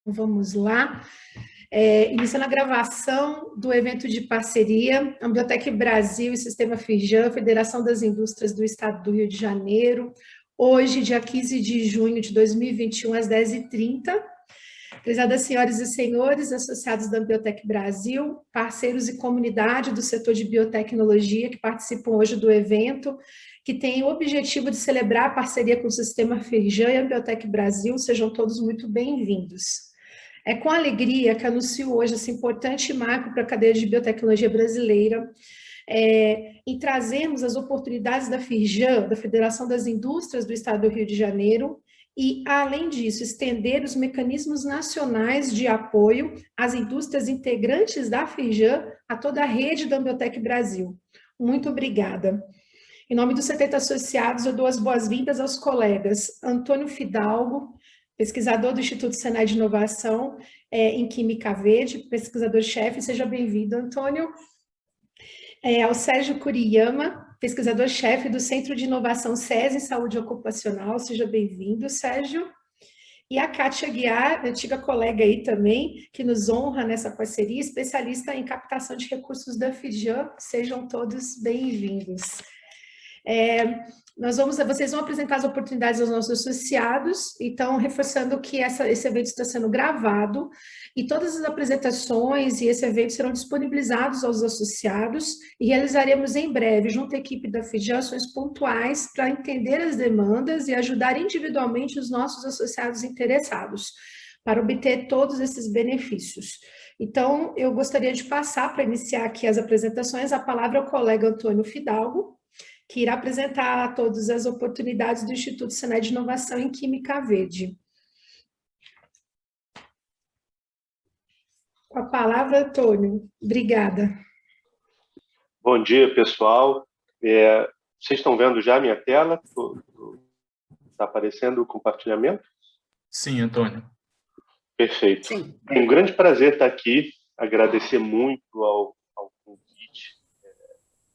Vamos lá. Iniciando a gravação do evento de parceria, Ambiotec Brasil e Sistema Firjan, Federação das Indústrias do Estado do Rio de Janeiro, hoje, dia 15 de junho de 2021, às 10h30. Prezadas senhoras e senhores, associados da Ambiotec Brasil, parceiros e comunidade do setor de biotecnologia que participam hoje do evento, que tem o objetivo de celebrar a parceria com o Sistema Firjan e a Ambiotec Brasil, sejam todos muito bem-vindos. É com alegria que anuncio hoje esse importante marco para a cadeia de biotecnologia brasileira, em trazermos as oportunidades da Firjan, da Federação das Indústrias do Estado do Rio de Janeiro, e, além disso, estender os mecanismos nacionais de apoio às indústrias integrantes da Firjan a toda a rede da Ambiotec Brasil. Muito obrigada. Em nome dos 70 associados, eu dou as boas-vindas aos colegas Antônio Fidalgo, pesquisador do Instituto Senai de Inovação em Química Verde, pesquisador-chefe, seja bem-vindo, Antônio. Ao Sérgio Kuriyama, pesquisador-chefe do Centro de Inovação SES em Saúde Ocupacional, seja bem-vindo, Sérgio. E a Kátia Guiar, antiga colega aí também, que nos honra nessa parceria, especialista em captação de recursos da Firjan, sejam todos bem-vindos. Vocês vão apresentar as oportunidades aos nossos associados, então, reforçando que esse evento está sendo gravado, e todas as apresentações e esse evento serão disponibilizados aos associados, e realizaremos em breve, junto à equipe da Firjan, ações pontuais para entender as demandas e ajudar individualmente os nossos associados interessados, para obter todos esses benefícios. Então, eu gostaria de passar, para iniciar aqui as apresentações, a palavra ao colega Antônio Fidalgo, que irá apresentar a todos as oportunidades do Instituto Senai de Inovação em Química Verde. Com a palavra, Antônio. Obrigada. Bom dia, pessoal. Vocês estão vendo já a minha tela? Está aparecendo o compartilhamento? Sim, Antônio. Perfeito. Sim. É um grande prazer estar aqui, agradecer muito ao convite,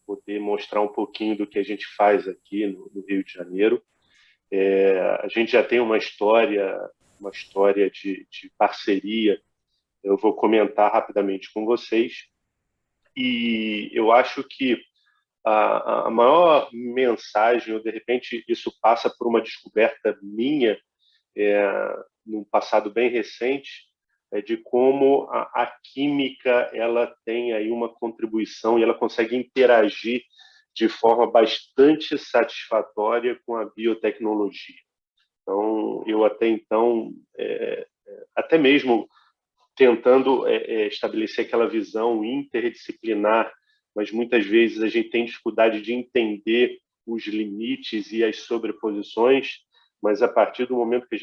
poder mostrar um pouquinho do que a gente faz aqui no Rio de Janeiro. A gente já tem uma história de parceria, eu vou comentar rapidamente com vocês, e eu acho que a maior mensagem, ou de repente isso passa por uma descoberta minha, num passado bem recente, de como a química ela tem aí uma contribuição e ela consegue interagir de forma bastante satisfatória com a biotecnologia. Então, eu até então, até mesmo tentando estabelecer aquela visão interdisciplinar, mas muitas vezes a gente tem dificuldade de entender os limites e as sobreposições, mas a partir do momento que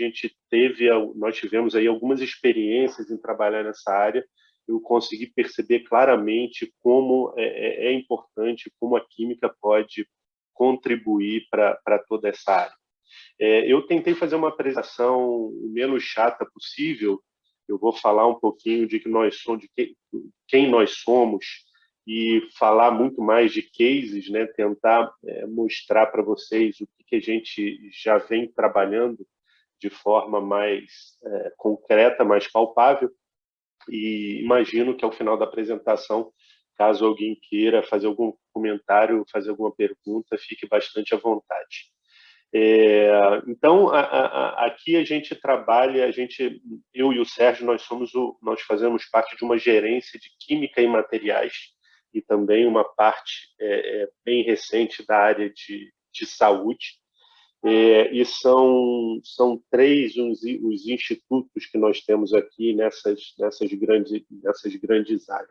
nós tivemos aí algumas experiências em trabalhar nessa área, eu consegui perceber claramente como é importante, como a química pode contribuir para toda essa área. Eu tentei fazer uma apresentação o menos chata possível. Eu vou falar um pouquinho de quem nós somos e falar muito mais de cases, né? Tentar mostrar para vocês o que a gente já vem trabalhando de forma mais concreta, mais palpável. E imagino que ao final da apresentação, caso alguém queira fazer algum comentário, fazer alguma pergunta, fique bastante à vontade. Então, aqui a gente trabalha, eu e o Sérgio, nós fazemos parte de uma gerência de química e materiais e também uma parte bem recente da área de saúde. E são três os institutos que nós temos aqui nessas grandes áreas.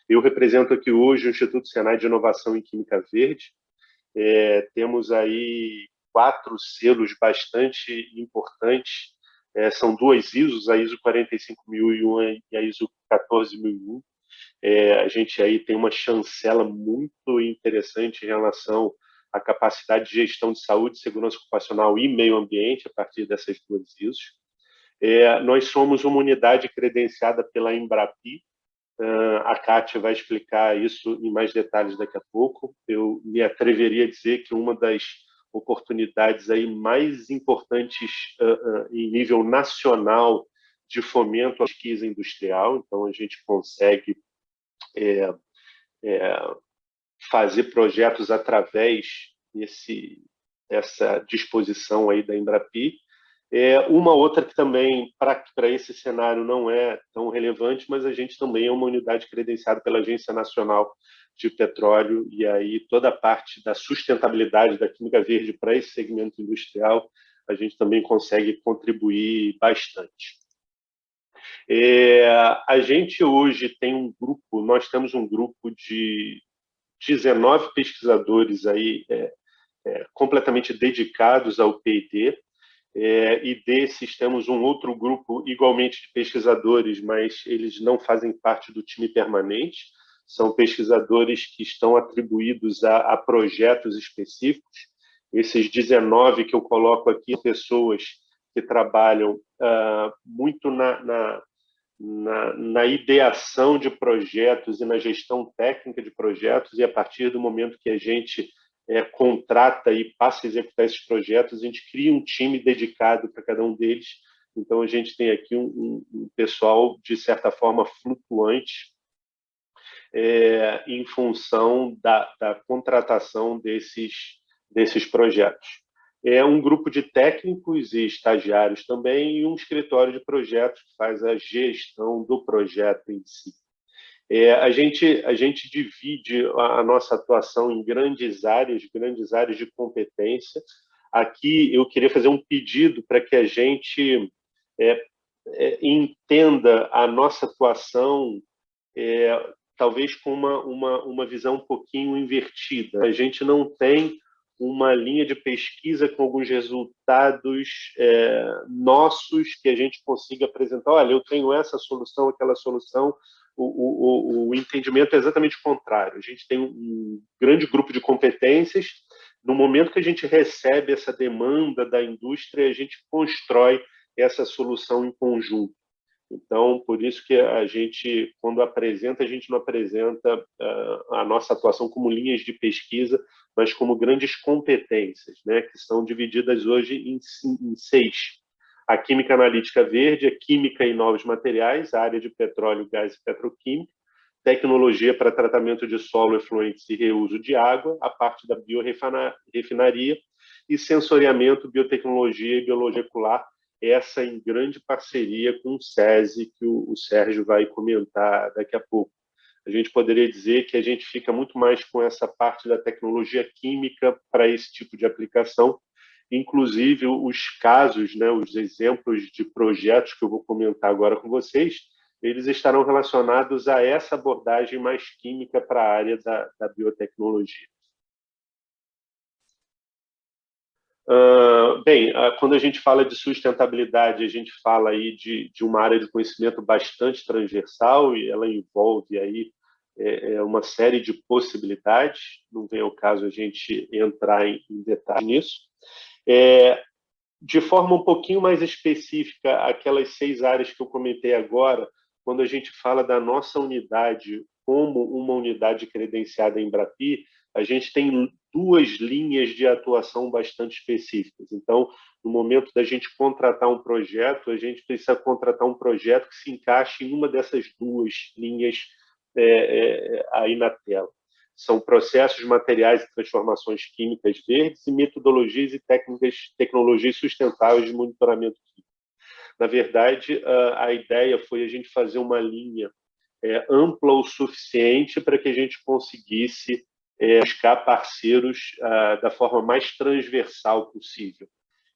Eu represento aqui hoje o Instituto Senai de Inovação em Química Verde. Temos aí 4 selos bastante importantes, são 2 ISOs, a ISO 45001 e a ISO 14001. A gente aí tem uma chancela muito interessante em relação à capacidade de gestão de saúde, segurança ocupacional e meio ambiente a partir dessas 2 ISOs. Nós somos uma unidade credenciada pela Embrapi. A Kátia vai explicar isso em mais detalhes daqui a pouco. Eu me atreveria a dizer que uma das oportunidades aí mais importantes em nível nacional de fomento à pesquisa industrial, então a gente consegue fazer projetos através dessa disposição aí da Embrapi. Uma outra que também, para esse cenário, não é tão relevante, mas a gente também é uma unidade credenciada pela Agência Nacional de Petróleo, e aí toda a parte da sustentabilidade da química verde para esse segmento industrial, a gente também consegue contribuir bastante. A gente hoje tem nós temos um grupo de 19 pesquisadores aí, completamente dedicados ao P&D, e desses temos um outro grupo igualmente de pesquisadores, mas eles não fazem parte do time permanente, são pesquisadores que estão atribuídos a projetos específicos. Esses 19 que eu coloco aqui, pessoas que trabalham muito na ideação de projetos e na gestão técnica de projetos, e a partir do momento que a gente contrata e passa a executar esses projetos, a gente cria um time dedicado para cada um deles. Então, a gente tem aqui um pessoal, de certa forma, flutuante, em função da contratação desses projetos. É um grupo de técnicos e estagiários também, e um escritório de projetos que faz a gestão do projeto em si. A gente divide a nossa atuação em grandes áreas de competência. Aqui eu queria fazer um pedido para que a gente entenda a nossa atuação talvez com uma visão um pouquinho invertida. A gente não tem uma linha de pesquisa com alguns resultados nossos que a gente consiga apresentar. Olha, eu tenho essa solução, aquela solução. O entendimento é exatamente o contrário. A gente tem um grande grupo de competências. No momento que a gente recebe essa demanda da indústria, a gente constrói essa solução em conjunto. Então, por isso que a gente, quando apresenta, a gente não apresenta a nossa atuação como linhas de pesquisa, mas como grandes competências, né, que são divididas hoje em 6. A química analítica verde, a química em novos materiais, a área de petróleo, gás e petroquímica, tecnologia para tratamento de solo, efluentes e reuso de água, a parte da biorefinaria e sensoriamento, biotecnologia e biologia molecular, essa em grande parceria com o SESI, que o Sérgio vai comentar daqui a pouco. A gente poderia dizer que a gente fica muito mais com essa parte da tecnologia química para esse tipo de aplicação. Inclusive, os casos, né, os exemplos de projetos que eu vou comentar agora com vocês, eles estarão relacionados a essa abordagem mais química para a área da biotecnologia. Bem, quando a gente fala de sustentabilidade, a gente fala aí de uma área de conhecimento bastante transversal, e ela envolve aí uma série de possibilidades. Não vem ao caso a gente entrar em detalhes nisso. De forma um pouquinho mais específica, aquelas 6 áreas que eu comentei agora, quando a gente fala da nossa unidade como uma unidade credenciada em Embrapi, a gente tem 2 linhas de atuação bastante específicas. Então, no momento da gente contratar um projeto, a gente precisa contratar um projeto que se encaixe em uma dessas 2 linhas aí na tela. São processos, materiais e transformações químicas verdes e metodologias e tecnologias sustentáveis de monitoramento químico. Na verdade, a ideia foi a gente fazer uma linha ampla o suficiente para que a gente conseguisse buscar parceiros da forma mais transversal possível.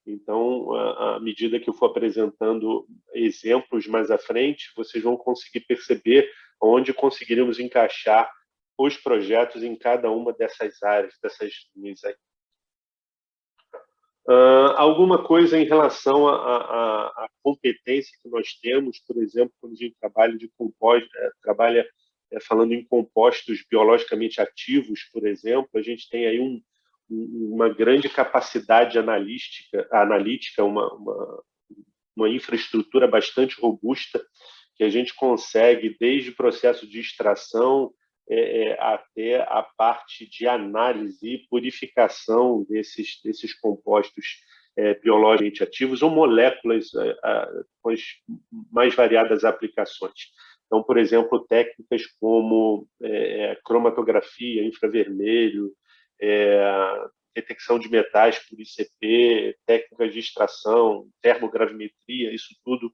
Então, à medida que eu for apresentando exemplos mais à frente, vocês vão conseguir perceber onde conseguiremos encaixar os projetos em cada uma dessas áreas, dessas linhas aí. Alguma coisa em relação à competência que nós temos, por exemplo, quando a gente trabalha falando em compostos biologicamente ativos, por exemplo, a gente tem aí uma grande capacidade analítica, uma infraestrutura bastante robusta, que a gente consegue, desde o processo de extração até a parte de análise e purificação desses compostos biologicamente ativos ou moléculas com as mais variadas aplicações. Então, por exemplo, técnicas como cromatografia, infravermelho, detecção de metais por ICP, técnicas de extração, termogravimetria, isso tudo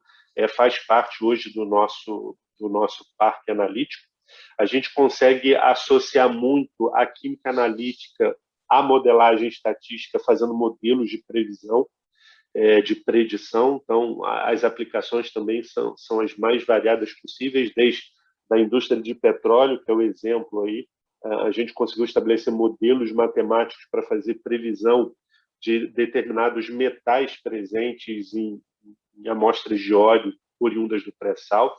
faz parte hoje do nosso parque analítico. A gente consegue associar muito a química analítica à modelagem estatística, fazendo modelos de previsão, de predição. Então, as aplicações também são as mais variadas possíveis, desde a indústria de petróleo, que é o exemplo aí. A gente conseguiu estabelecer modelos matemáticos para fazer previsão de determinados metais presentes em amostras de óleo oriundas do pré-sal.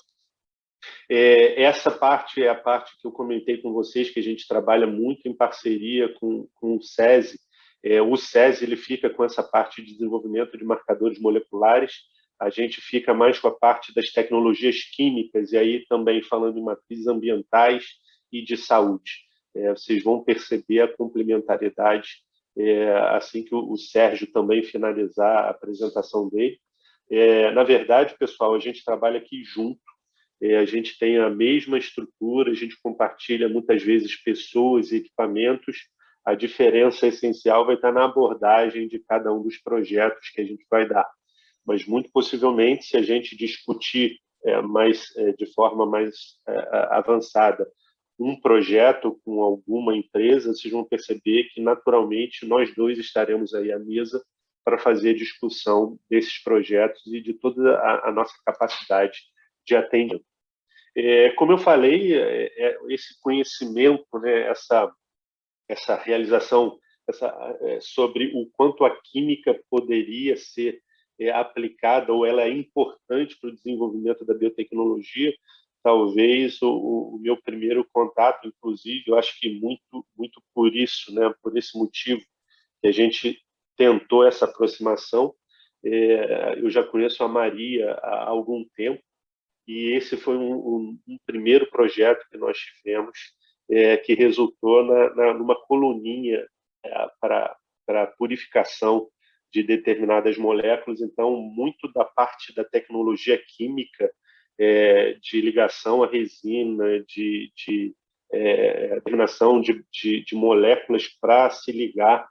Essa parte é a parte que eu comentei com vocês, que a gente trabalha muito em parceria com o SESI. O SESI ele fica com essa parte de desenvolvimento de marcadores moleculares, a gente fica mais com a parte das tecnologias químicas, e aí também falando em matrizes ambientais e de saúde. Vocês vão perceber a complementariedade assim que o Sérgio também finalizar a apresentação dele. Na verdade, pessoal, a gente trabalha aqui junto, a gente tem a mesma estrutura, a gente compartilha muitas vezes pessoas e equipamentos, a diferença essencial vai estar na abordagem de cada um dos projetos que a gente vai dar. Mas, muito possivelmente, se a gente discutir de forma mais avançada um projeto com alguma empresa, vocês vão perceber que, naturalmente, nós dois estaremos aí à mesa para fazer discussão desses projetos e de toda a nossa capacidade de atendimento. Como eu falei, esse conhecimento, né, essa realização sobre o quanto a química poderia ser aplicada ou ela é importante para o desenvolvimento da biotecnologia, talvez o meu primeiro contato, inclusive, eu acho que muito por isso, né, por esse motivo que a gente tentou essa aproximação. Eu já conheço a Maria há algum tempo, e esse foi um primeiro projeto que nós tivemos, que resultou numa coluninha para purificação de determinadas moléculas. Então, muito da parte da tecnologia química, de ligação à resina, de determinação de moléculas para se ligar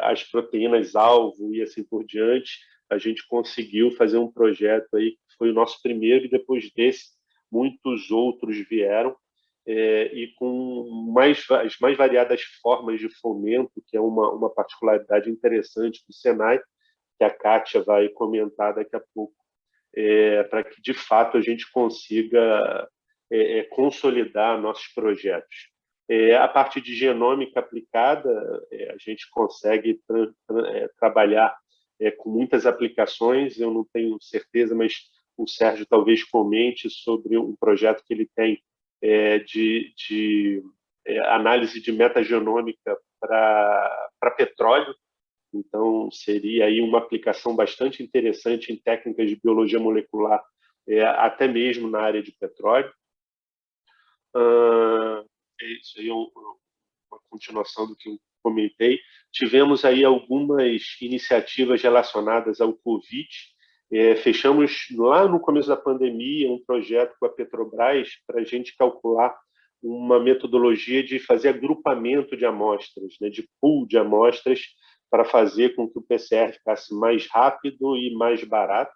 às proteínas-alvo e assim por diante, a gente conseguiu fazer um projeto aí que foi o nosso primeiro, e depois desse muitos outros vieram, e com as mais variadas formas de fomento, que é uma particularidade interessante do Senai, que a Kátia vai comentar daqui a pouco, para que, de fato, a gente consiga consolidar nossos projetos. A parte de genômica aplicada, a gente consegue trabalhar com muitas aplicações. Eu não tenho certeza, mas o Sérgio talvez comente sobre um projeto que ele tem de análise de metagenômica para petróleo. Então, seria aí uma aplicação bastante interessante em técnicas de biologia molecular, até mesmo na área de petróleo. Isso aí é uma continuação do que eu comentei. Tivemos aí algumas iniciativas relacionadas ao Covid. Fechamos lá no começo da pandemia um projeto com a Petrobras para a gente calcular uma metodologia de fazer agrupamento de amostras, né, de pool de amostras, para fazer com que o PCR ficasse mais rápido e mais barato.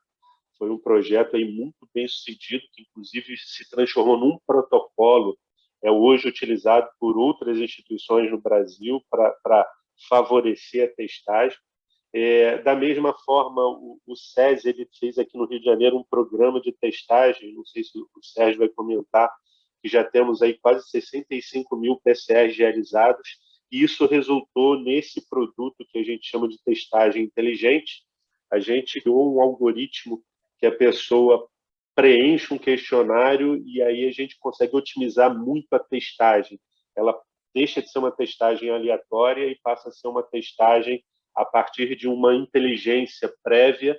Foi um projeto aí muito bem sucedido, que inclusive se transformou num protocolo, hoje utilizado por outras instituições no Brasil para favorecer a testagem. Da mesma forma, o SESI ele fez aqui no Rio de Janeiro um programa de testagem, não sei se o Sérgio vai comentar, que já temos aí quase 65 mil PCRs realizados, e isso resultou nesse produto que a gente chama de testagem inteligente. A gente criou um algoritmo que a pessoa preenche um questionário e aí a gente consegue otimizar muito a testagem. Ela deixa de ser uma testagem aleatória e passa a ser uma testagem a partir de uma inteligência prévia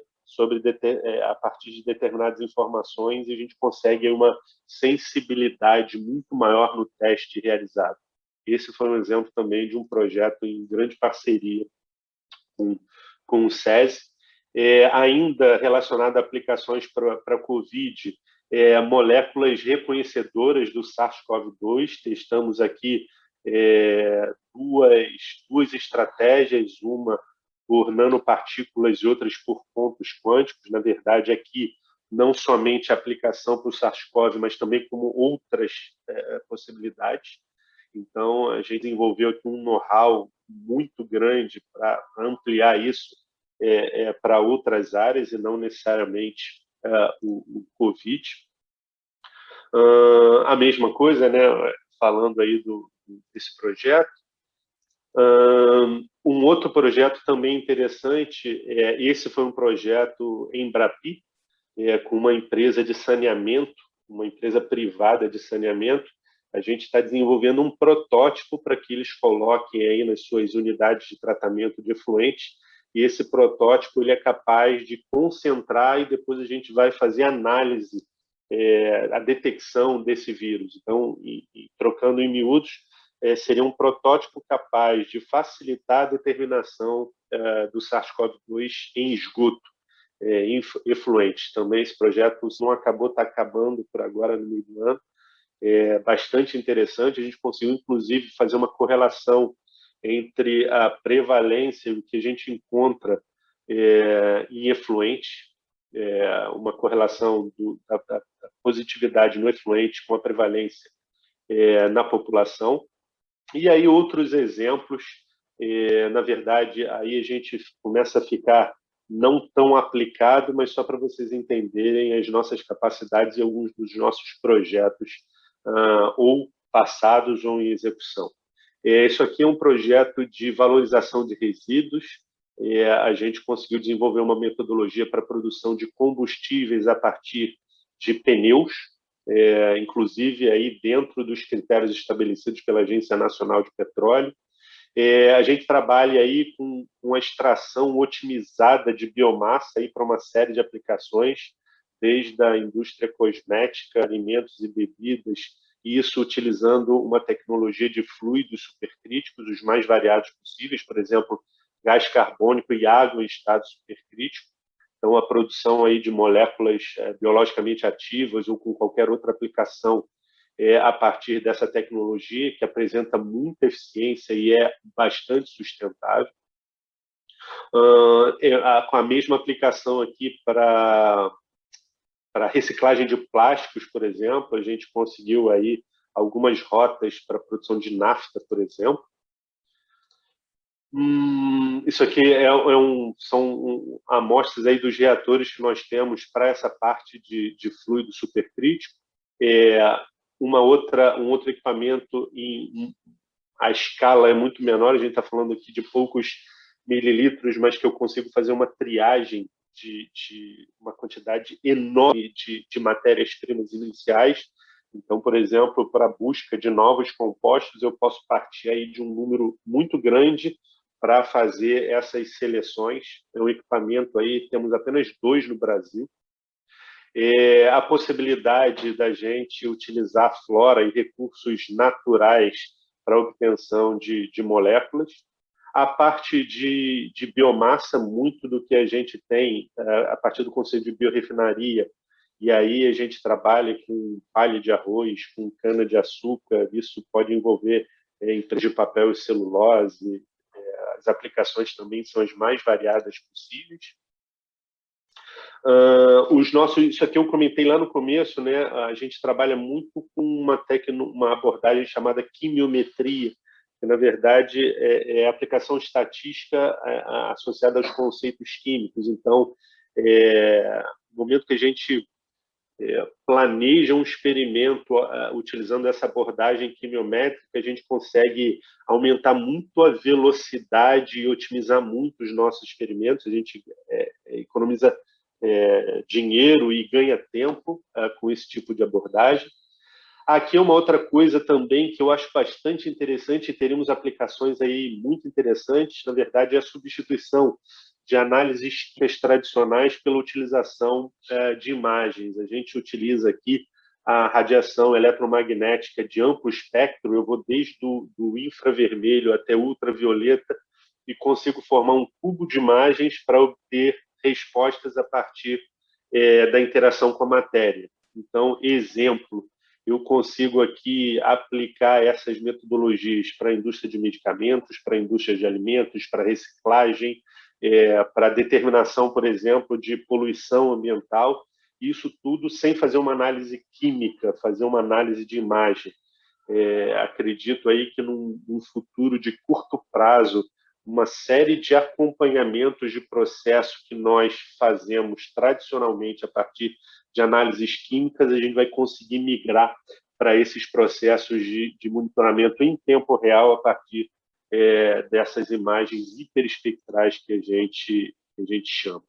a partir de determinadas informações, e a gente consegue uma sensibilidade muito maior no teste realizado. Esse foi um exemplo também de um projeto em grande parceria com com o SESI. Ainda relacionado a aplicações para COVID, moléculas reconhecedoras do SARS-CoV-2. Testamos aqui duas estratégias, uma por nanopartículas e outras por pontos quânticos. Na verdade, aqui não somente a aplicação para o SARS-CoV, mas também como outras possibilidades. Então, a gente desenvolveu aqui um know-how muito grande para ampliar isso para outras áreas e não necessariamente o COVID. A mesma coisa, né, falando aí desse projeto. Um outro projeto também interessante, esse foi um projeto em Embrapi, com uma empresa de saneamento, uma empresa privada de saneamento. A gente está desenvolvendo um protótipo para que eles coloquem aí nas suas unidades de tratamento de efluente, e esse protótipo ele é capaz de concentrar e depois a gente vai fazer análise, a detecção desse vírus. Então, trocando em miúdos, seria um protótipo capaz de facilitar a determinação do SARS-CoV-2 em esgoto, efluente. Também esse projeto não está acabando por agora no meio do ano. É bastante interessante. A gente conseguiu, inclusive, fazer uma correlação entre a prevalência e o que a gente encontra em efluente, uma correlação da positividade no efluente com a prevalência na população. E aí outros exemplos, na verdade, aí a gente começa a ficar não tão aplicado, mas só para vocês entenderem as nossas capacidades e alguns dos nossos projetos ou passados ou em execução. Isso aqui é um projeto de valorização de resíduos. A gente conseguiu desenvolver uma metodologia para a produção de combustíveis a partir de pneus, inclusive aí dentro dos critérios estabelecidos pela Agência Nacional de Petróleo. A gente trabalha aí com uma extração otimizada de biomassa aí para uma série de aplicações, desde a indústria cosmética, alimentos e bebidas, e isso utilizando uma tecnologia de fluidos supercríticos, os mais variados possíveis, por exemplo, gás carbônico e água em estado supercrítico. Então, a produção aí de moléculas biologicamente ativas ou com qualquer outra aplicação a partir dessa tecnologia, que apresenta muita eficiência e é bastante sustentável. Com a mesma aplicação aqui para reciclagem de plásticos, por exemplo, a gente conseguiu aí algumas rotas para a produção de nafta, por exemplo. Isso aqui são amostras aí dos reatores que nós temos para essa parte de fluido supercrítico. Um outro equipamento, a escala é muito menor, a gente está falando aqui de poucos mililitros, mas que eu consigo fazer uma triagem de uma quantidade enorme de matérias-primas iniciais. Então, por exemplo, para a busca de novos compostos, eu posso partir aí de um número muito grande para fazer essas seleções. É um equipamento aí, temos apenas 2 no Brasil. A possibilidade da gente utilizar flora e recursos naturais para a obtenção de moléculas. A parte de biomassa, muito do que a gente tem a partir do conceito de biorefinaria, e aí a gente trabalha com palha de arroz, com cana-de-açúcar, isso pode envolver empresas de papel e celulose, as aplicações também são as mais variadas possíveis. Isso aqui eu comentei lá no começo, né? A gente trabalha muito com uma abordagem chamada quimiometria, que na verdade é aplicação estatística associada aos conceitos químicos. Então, no momento que a gente planeja um experimento utilizando essa abordagem quimiométrica, a gente consegue aumentar muito a velocidade e otimizar muito os nossos experimentos. A gente economiza dinheiro e ganha tempo com esse tipo de abordagem. Aqui é uma outra coisa também que eu acho bastante interessante, e teremos aplicações aí muito interessantes, na verdade, é a substituição de análises tradicionais pela utilização de imagens. A gente utiliza aqui a radiação eletromagnética de amplo espectro, eu vou desde do infravermelho até ultravioleta, e consigo formar um cubo de imagens para obter respostas a partir da interação com a matéria. Então, exemplo, eu consigo aqui aplicar essas metodologias para a indústria de medicamentos, para a indústria de alimentos, para reciclagem, para determinação, por exemplo, de poluição ambiental, isso tudo sem fazer uma análise química, fazer uma análise de imagem. Acredito aí que num futuro de curto prazo, uma série de acompanhamentos de processo que nós fazemos tradicionalmente a partir de análises químicas, a gente vai conseguir migrar para esses processos de monitoramento em tempo real a partir dessas imagens hiperespectrais que a gente chama.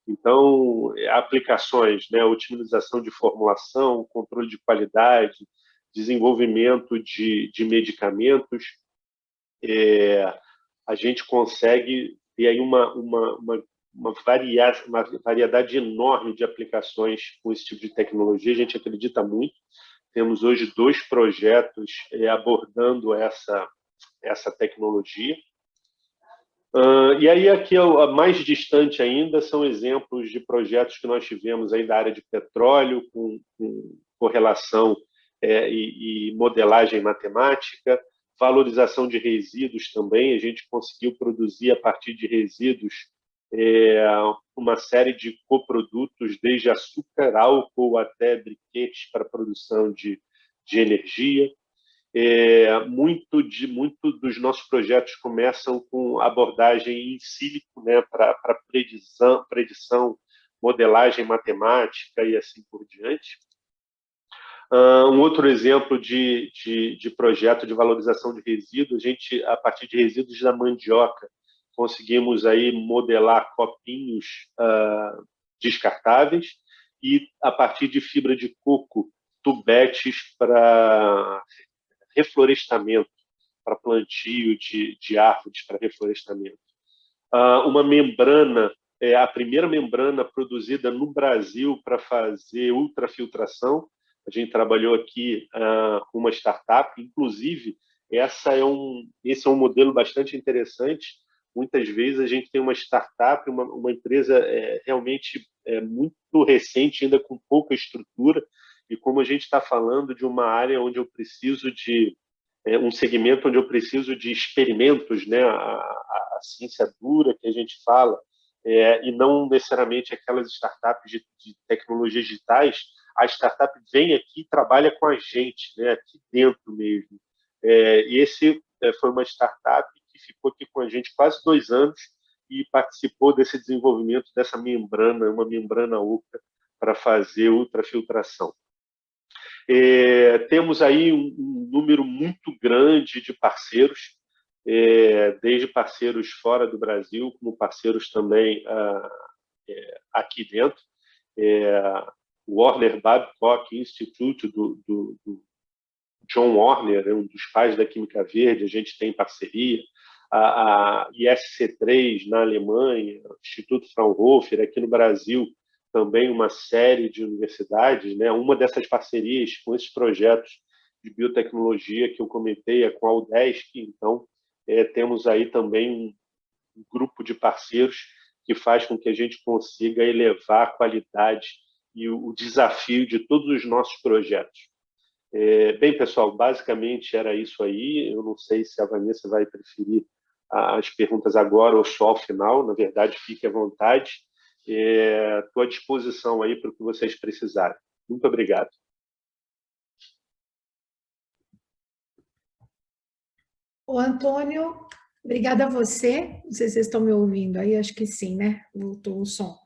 Então, aplicações, né, otimização de formulação, controle de qualidade, desenvolvimento de medicamentos, a gente consegue ter aí uma variedade enorme de aplicações com esse tipo de tecnologia. A gente acredita muito. Temos hoje 2 projetos abordando essa tecnologia. E aí, aqui, mais distante ainda, são exemplos de projetos que nós tivemos aí da área de petróleo, com correlação e modelagem matemática, valorização de resíduos também. A gente conseguiu produzir, a partir de resíduos, uma série de coprodutos, desde açúcar, álcool até briquetes para produção de energia. Muito dos nossos projetos começam com abordagem in silico, né, para predição, modelagem matemática e assim por diante. Um outro exemplo de projeto de valorização de resíduos, a gente, a partir de resíduos da mandioca, conseguimos aí modelar copinhos descartáveis e, a partir de fibra de coco, tubetes para reflorestamento, para plantio de árvores para reflorestamento. Uma membrana, a primeira membrana produzida no Brasil para fazer ultrafiltração. A gente trabalhou aqui com uma startup, inclusive, esse é um modelo bastante interessante. Muitas vezes a gente tem uma startup, uma empresa realmente muito recente, ainda com pouca estrutura, e como a gente está falando de uma área onde eu preciso de um segmento onde eu preciso de experimentos, né, a ciência dura que a gente fala, e não necessariamente aquelas startups de tecnologias digitais, a startup vem aqui e trabalha com a gente, né, aqui dentro mesmo. E esse foi uma startup que ficou aqui com a gente quase 2 anos e participou desse desenvolvimento dessa membrana, uma membrana oca para fazer ultrafiltração. Temos aí um número muito grande de parceiros, desde parceiros fora do Brasil, como parceiros também aqui dentro. O Warner Babcock Institute, do John Warner, um dos pais da Química Verde, a gente tem parceria. A ISC3 na Alemanha, o Instituto Fraunhofer aqui no Brasil, também uma série de universidades, né? Uma dessas parcerias com esses projetos de biotecnologia que eu comentei é com a UDESC. Então, temos aí também um grupo de parceiros que faz com que a gente consiga elevar a qualidade e o desafio de todos os nossos projetos. Bem, pessoal, basicamente era isso aí. Eu não sei se a Vanessa vai preferir as perguntas agora ou só ao final. Na verdade, fique à vontade. Estou à disposição aí para o que vocês precisarem. Muito obrigado. Ô, Antônio, obrigada a você. Não sei se vocês estão me ouvindo aí, acho que sim, né? Voltou o som.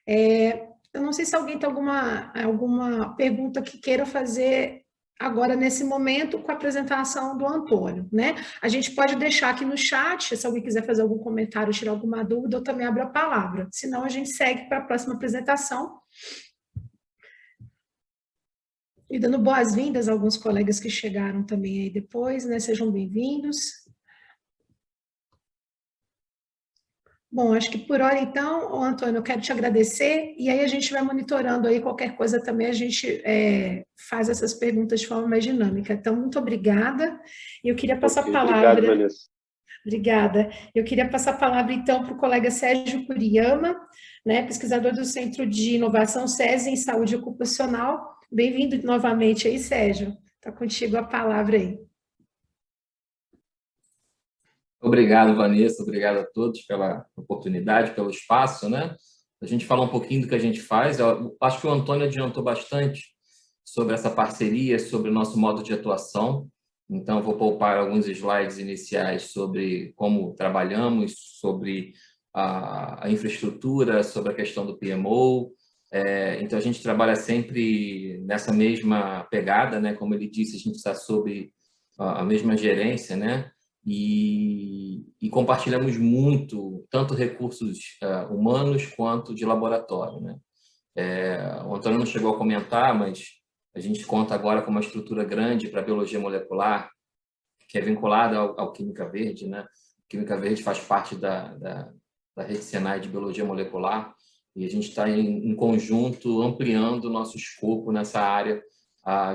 Eu não sei se alguém tem alguma pergunta que queira fazer agora, nesse momento, com a apresentação do Antônio, né? A gente pode deixar aqui no chat, se alguém quiser fazer algum comentário, tirar alguma dúvida, eu também abro a palavra. Senão, a gente segue para a próxima apresentação. E dando boas-vindas a alguns colegas que chegaram também aí depois, né? Sejam bem-vindos. Bom, acho que por hora, então, Antônio, eu quero te agradecer, e aí a gente vai monitorando aí qualquer coisa também, a gente faz essas perguntas de forma mais dinâmica. Então, muito obrigada, e eu queria passar a palavra... Obrigado, Vanessa. Obrigada. Eu queria passar a palavra, então, para o colega Sérgio Kuriyama, né, pesquisador do Centro de Inovação SESI em Saúde Ocupacional. Bem-vindo novamente aí, Sérgio. Está contigo a palavra aí. Obrigado, Vanessa. Obrigado a todos pela oportunidade, pelo espaço, né? A gente falar um pouquinho do que a gente faz. Eu acho que o Antônio adiantou bastante sobre essa parceria, sobre o nosso modo de atuação. Então, vou poupar alguns slides iniciais sobre como trabalhamos, sobre a infraestrutura, sobre a questão do PMO. Então, a gente trabalha sempre nessa mesma pegada, né? Como ele disse, a gente está sob a mesma gerência, né? E compartilhamos muito, tanto recursos humanos quanto de laboratório, né? O Antônio não chegou a comentar, mas a gente conta agora com uma estrutura grande para biologia molecular, que é vinculada ao Química Verde, né? Química Verde faz parte da rede Senai de biologia molecular e a gente está em conjunto ampliando o nosso escopo nessa área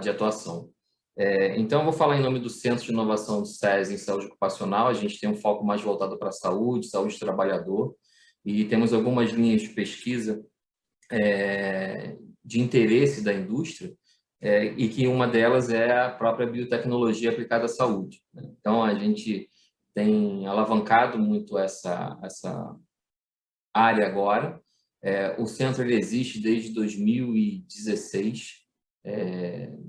de atuação. Então, eu vou falar em nome do Centro de Inovação do SESI em Saúde Ocupacional. A gente tem um foco mais voltado para a saúde do trabalhador, e temos algumas linhas de pesquisa de interesse da indústria, e que uma delas é a própria biotecnologia aplicada à saúde, né? Então, a gente tem alavancado muito essa área agora. O centro ele existe desde 2016.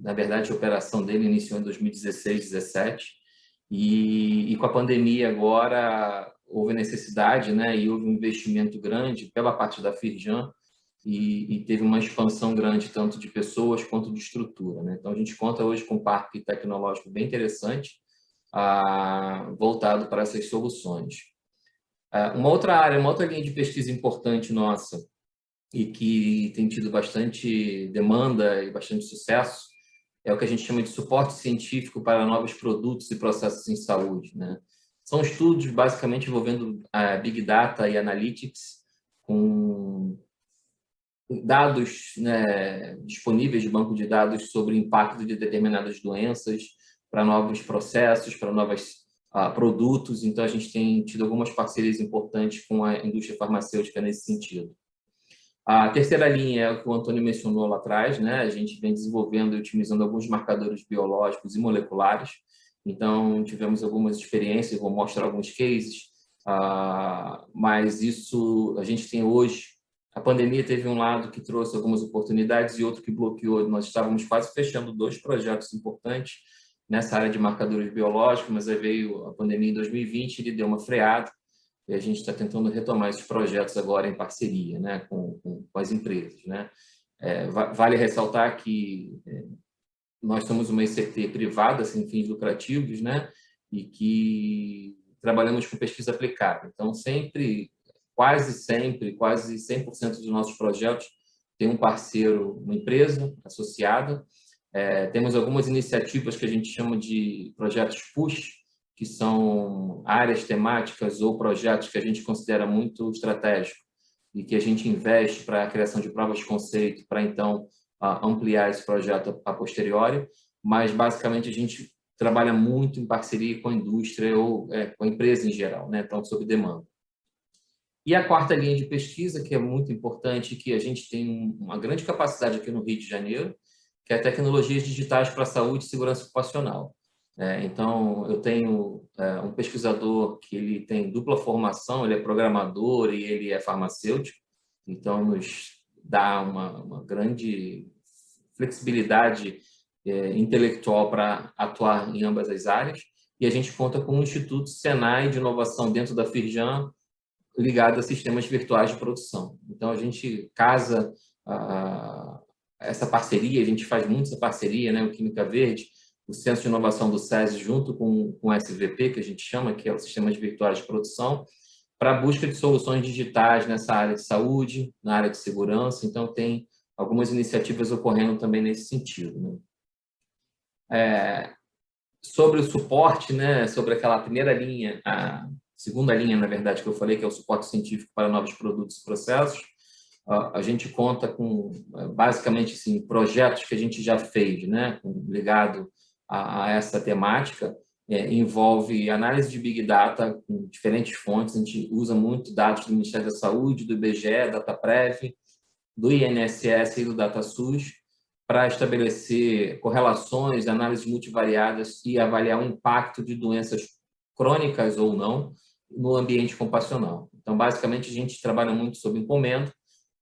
Na verdade, a operação dele iniciou em 2016, 2017, e com a pandemia agora houve necessidade, né, e houve um investimento grande pela parte da Firjan, e teve uma expansão grande tanto de pessoas quanto de estrutura, né? Então, a gente conta hoje com um parque tecnológico bem interessante, voltado para essas soluções. Uma outra linha de pesquisa importante nossa, e que tem tido bastante demanda e bastante sucesso, é o que a gente chama de suporte científico para novos produtos e processos em saúde, né? São estudos basicamente envolvendo Big Data e Analytics, com dados, né, disponíveis de banco de dados sobre o impacto de determinadas doenças para novos processos, para novos produtos. Então, a gente tem tido algumas parcerias importantes com a indústria farmacêutica nesse sentido. A terceira linha é o que o Antônio mencionou lá atrás, né? A gente vem desenvolvendo e utilizando alguns marcadores biológicos e moleculares. Então, tivemos algumas experiências, vou mostrar alguns cases, mas isso a gente tem hoje. A pandemia teve um lado que trouxe algumas oportunidades e outro que bloqueou. Nós estávamos quase fechando 2 projetos importantes nessa área de marcadores biológicos, mas aí veio a pandemia em 2020 e ele deu uma freada. E a gente está tentando retomar esses projetos agora em parceria, né, com as empresas, né? Vale ressaltar que nós somos uma ICT privada, sem fins lucrativos, né, e que trabalhamos com pesquisa aplicada. Então, quase 100% dos nossos projetos tem um parceiro, uma empresa associada. Temos algumas iniciativas que a gente chama de projetos push, que são áreas temáticas ou projetos que a gente considera muito estratégico e que a gente investe para a criação de provas de conceito, para então ampliar esse projeto a posteriori, mas basicamente a gente trabalha muito em parceria com a indústria ou com a empresa em geral, né? Então, sob demanda. E a quarta linha de pesquisa, que é muito importante, que a gente tem uma grande capacidade aqui no Rio de Janeiro, que é tecnologias digitais para a saúde e segurança ocupacional. Então, eu tenho um pesquisador que ele tem dupla formação, ele é programador e ele é farmacêutico, então nos dá uma grande flexibilidade intelectual para atuar em ambas as áreas, e a gente conta com o Instituto Senai de Inovação dentro da Firjan, ligado a sistemas virtuais de produção. Então, a gente casa essa parceria, a gente faz muito essa parceria, né? O Química Verde, o Centro de Inovação do SESI, junto com o SVP, que a gente chama, que é o Sistemas Virtuais de Produção, para a busca de soluções digitais nessa área de saúde, na área de segurança. Então, tem algumas iniciativas ocorrendo também nesse sentido, né? Sobre o suporte, né? Sobre aquela primeira linha, a segunda linha, na verdade, que eu falei, que é o suporte científico para novos produtos e processos, a gente conta com, basicamente, assim, projetos que a gente já fez, né? Ligado a essa temática, envolve análise de Big Data com diferentes fontes. A gente usa muito dados do Ministério da Saúde, do IBGE, DataPrev, do INSS e do DataSUS, para estabelecer correlações, análises multivariadas e avaliar o impacto de doenças crônicas ou não no ambiente ocupacional. Então, basicamente, a gente trabalha muito sobre encomenda.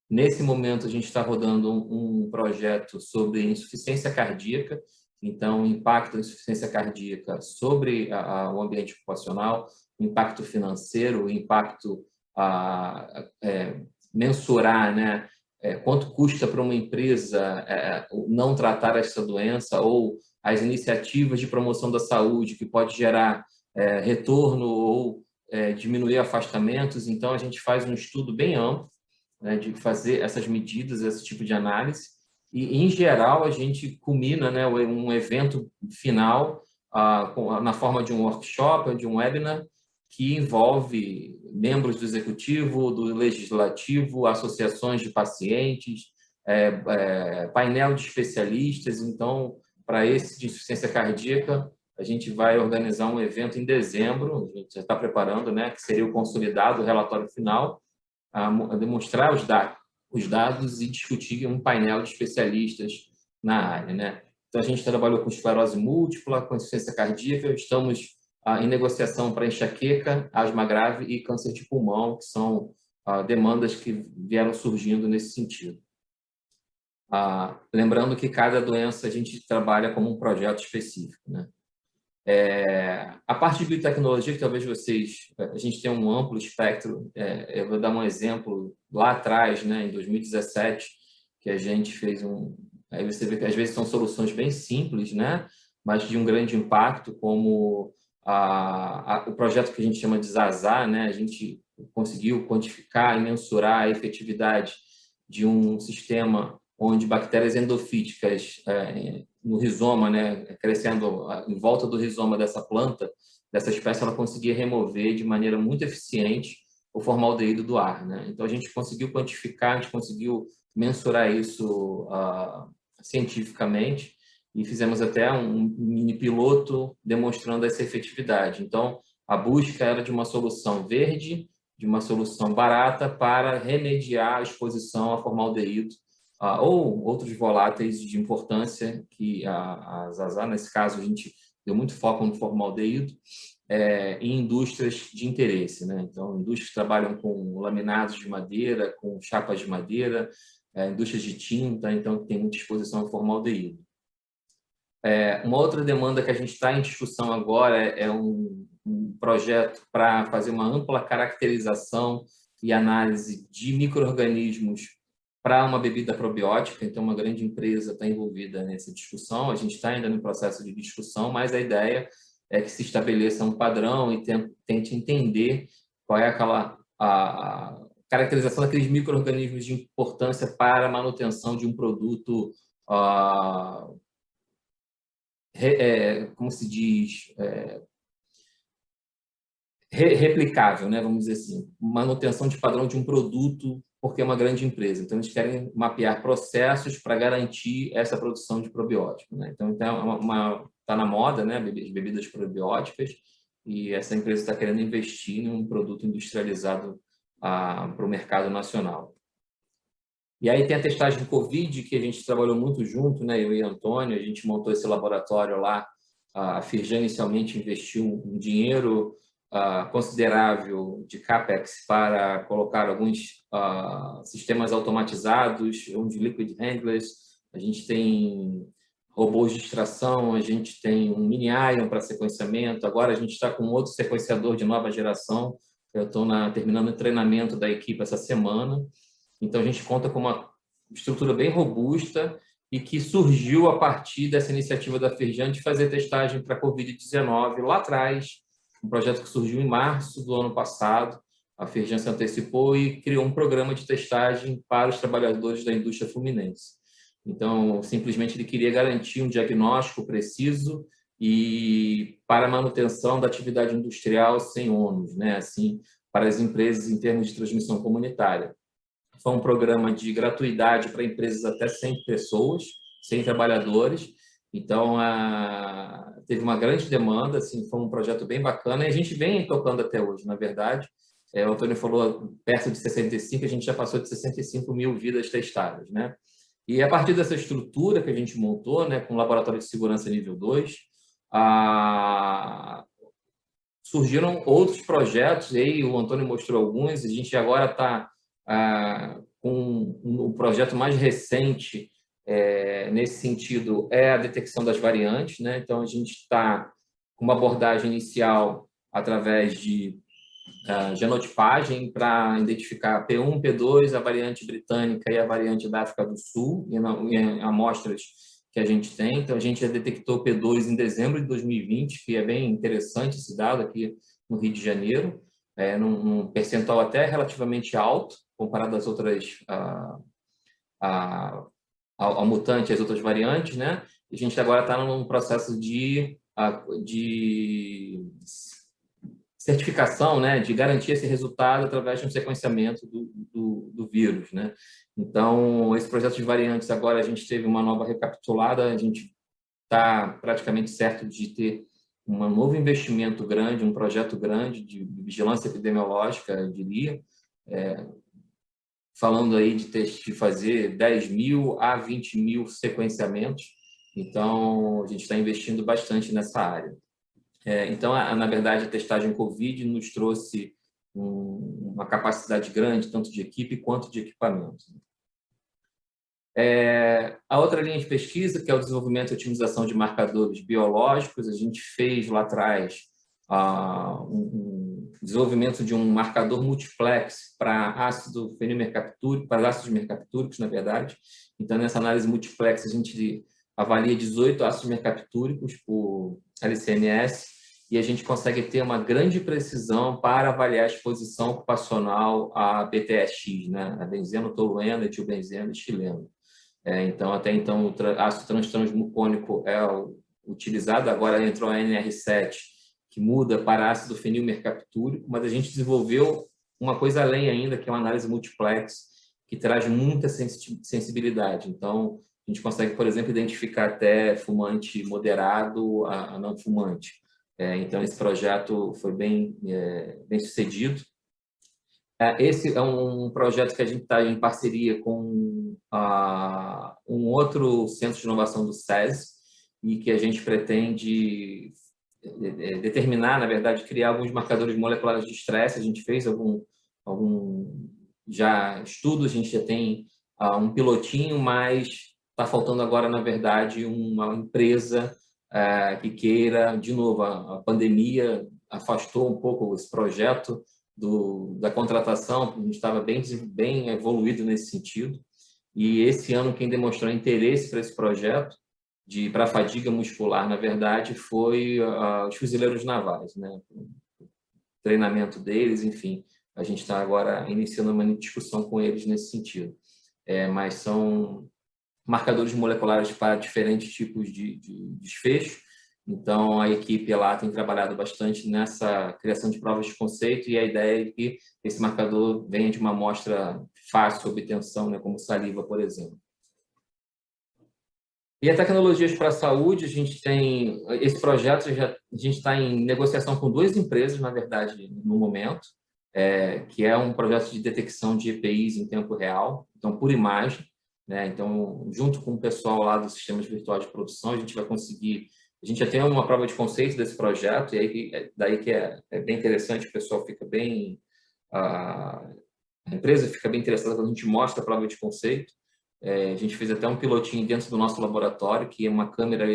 Nesse momento, a gente está rodando um projeto sobre insuficiência cardíaca, então, o impacto da insuficiência cardíaca sobre o ambiente ocupacional, o impacto financeiro, o impacto mensurar, né? Quanto custa para uma empresa não tratar essa doença, ou as iniciativas de promoção da saúde que pode gerar retorno ou diminuir afastamentos. Então, a gente faz um estudo bem amplo, né, de fazer essas medidas, esse tipo de análise. E, em geral, a gente culmina, né, um evento final na forma de um workshop, de um webinar, que envolve membros do executivo, do legislativo, associações de pacientes, painel de especialistas. Então, para esse de insuficiência cardíaca, a gente vai organizar um evento em dezembro, a gente já está preparando, né, que seria o consolidado, o relatório final, a demonstrar os dados e discutir um painel de especialistas na área, né? Então, a gente trabalhou com esclerose múltipla, com insuficiência cardíaca, estamos em negociação para enxaqueca, asma grave e câncer de pulmão, que são demandas que vieram surgindo nesse sentido. Lembrando que cada doença a gente trabalha como um projeto específico, né? A parte de biotecnologia, que talvez a gente tem um amplo espectro. Eu vou dar um exemplo lá atrás, né, em 2017, que a gente fez aí você vê que às vezes são soluções bem simples, né, mas de um grande impacto, como o projeto que a gente chama de ZAZA, né, a gente conseguiu quantificar e mensurar a efetividade de um sistema onde bactérias endofíticas no rizoma, né, crescendo em volta do rizoma dessa planta, dessa espécie, ela conseguia remover de maneira muito eficiente o formaldeído do ar, né? Então, a gente conseguiu quantificar, a gente conseguiu mensurar isso cientificamente, e fizemos até um mini piloto demonstrando essa efetividade. Então, a busca era de uma solução verde, de uma solução barata para remediar a exposição a formaldeído ou outros voláteis de importância, que a ZAZA, nesse caso, a gente deu muito foco no formaldeído, em indústrias de interesse, né? Então, indústrias que trabalham com laminados de madeira, com chapas de madeira, indústrias de tinta, então tem muita exposição ao formaldeído. Uma outra demanda que a gente está em discussão agora é um projeto para fazer uma ampla caracterização e análise de micro-organismos para uma bebida probiótica. Então, uma grande empresa está envolvida nessa discussão. A gente está ainda no processo de discussão, mas a ideia é que se estabeleça um padrão e tente entender qual é a caracterização daqueles micro-organismos de importância para a manutenção de um produto, como se diz, replicável, né? Vamos dizer assim, manutenção de padrão de um produto, porque é uma grande empresa. Então, eles querem mapear processos para garantir essa produção de probiótico, né? Então está na moda, né, bebidas probióticas, e essa empresa está querendo investir em um produto industrializado para o mercado nacional. E aí tem a testagem de Covid, que a gente trabalhou muito junto, né, eu e Antônio, a gente montou esse laboratório lá. A Firjan inicialmente investiu um dinheiro considerável de CAPEX para colocar alguns sistemas automatizados, de liquid handlers. A gente tem robôs de extração, a gente tem um mini ion para sequenciamento. Agora a gente está com outro sequenciador de nova geração. Eu estou terminando o treinamento da equipe essa semana. Então, a gente conta com uma estrutura bem robusta e que surgiu a partir dessa iniciativa da Firjan de fazer testagem para a Covid-19 lá atrás, um projeto que surgiu em março do ano passado. A Firjan se antecipou e criou um programa de testagem para os trabalhadores da indústria fluminense. Então, simplesmente ele queria garantir um diagnóstico preciso e para a manutenção da atividade industrial sem ônus, né? Assim, para as empresas em termos de transmissão comunitária. Foi um programa de gratuidade para empresas até 100 pessoas, 100 trabalhadores, Então, teve uma grande demanda, assim, foi um projeto bem bacana, e a gente vem tocando até hoje, na verdade. O Antônio falou perto de 65, a gente já passou de 65 mil vidas testadas, né? E a partir dessa estrutura que a gente montou, né, com o Laboratório de Segurança Nível 2, surgiram outros projetos, e aí o Antônio mostrou alguns, a gente agora está com um projeto mais recente, nesse sentido, é a detecção das variantes, né? Então, a gente está com uma abordagem inicial através de genotipagem para identificar P1, P2, a variante britânica e a variante da África do Sul, em amostras que a gente tem. Então, a gente já detectou P2 em dezembro de 2020, que é bem interessante esse dado aqui no Rio de Janeiro, num percentual até relativamente alto, comparado às outras, ao mutante e às outras variantes, né? A gente agora está num processo de certificação, né, de garantir esse resultado através de um sequenciamento do vírus, né? Então, esse projeto de variantes, agora a gente teve uma nova recapitulada, a gente está praticamente certo de ter um novo investimento grande, um projeto grande de vigilância epidemiológica, eu diria, falando aí de fazer 10 mil a 20 mil sequenciamentos. Então, a gente está investindo bastante nessa área. Então, na verdade, a testagem COVID nos trouxe uma capacidade grande, tanto de equipe quanto de equipamento. A outra linha de pesquisa, que é o desenvolvimento e otimização de marcadores biológicos, a gente fez lá atrás um desenvolvimento de um marcador multiplex para ácido fenilmercaptúrico, para ácidos mercaptúricos, na verdade. Então, nessa análise multiplex, a gente avalia 18 ácidos mercaptúricos por LCMS e a gente consegue ter uma grande precisão para avaliar a exposição ocupacional a BTX, né? A benzeno, tolueno, etilbenzeno e xileno. Então, até então, o ácido transtransmucônico é utilizado, agora entrou a NR7, que muda para ácido fenilmercaptúrico, mas a gente desenvolveu uma coisa além ainda, que é uma análise multiplex, que traz muita sensibilidade. Então, a gente consegue, por exemplo, identificar até fumante moderado a não fumante. Então, esse projeto foi bem sucedido. Esse é um projeto que a gente está em parceria com um outro centro de inovação do SESI e que a gente pretende determinar, na verdade, criar alguns marcadores moleculares de estresse. A gente fez algum já estudo, a gente já tem um pilotinho, mas está faltando agora, na verdade, uma empresa que queira, de novo, a pandemia afastou um pouco esse projeto da contratação, a gente estava bem evoluído nesse sentido, e esse ano quem demonstrou interesse para esse projeto, para a fadiga muscular, na verdade, foi os fuzileiros navais, né? O treinamento deles, enfim, a gente está agora iniciando uma discussão com eles nesse sentido. Mas são marcadores moleculares para diferentes tipos de desfecho. Então, a equipe lá tem trabalhado bastante nessa criação de provas de conceito e a ideia é que esse marcador venha de uma amostra fácil de obtenção, né, como saliva, por exemplo. E a tecnologias para a saúde, a gente tem esse projeto, a gente está em negociação com 2 empresas, na verdade, no momento, que é um projeto de detecção de EPIs em tempo real, então, por imagem, né? Então, junto com o pessoal lá dos sistemas virtuais de produção, a gente vai conseguir. A gente já tem uma prova de conceito desse projeto, e aí, daí que é bem interessante, o pessoal fica bem. A empresa fica bem interessada quando a gente mostra a prova de conceito. A gente fez até um pilotinho dentro do nosso laboratório, que é uma câmera,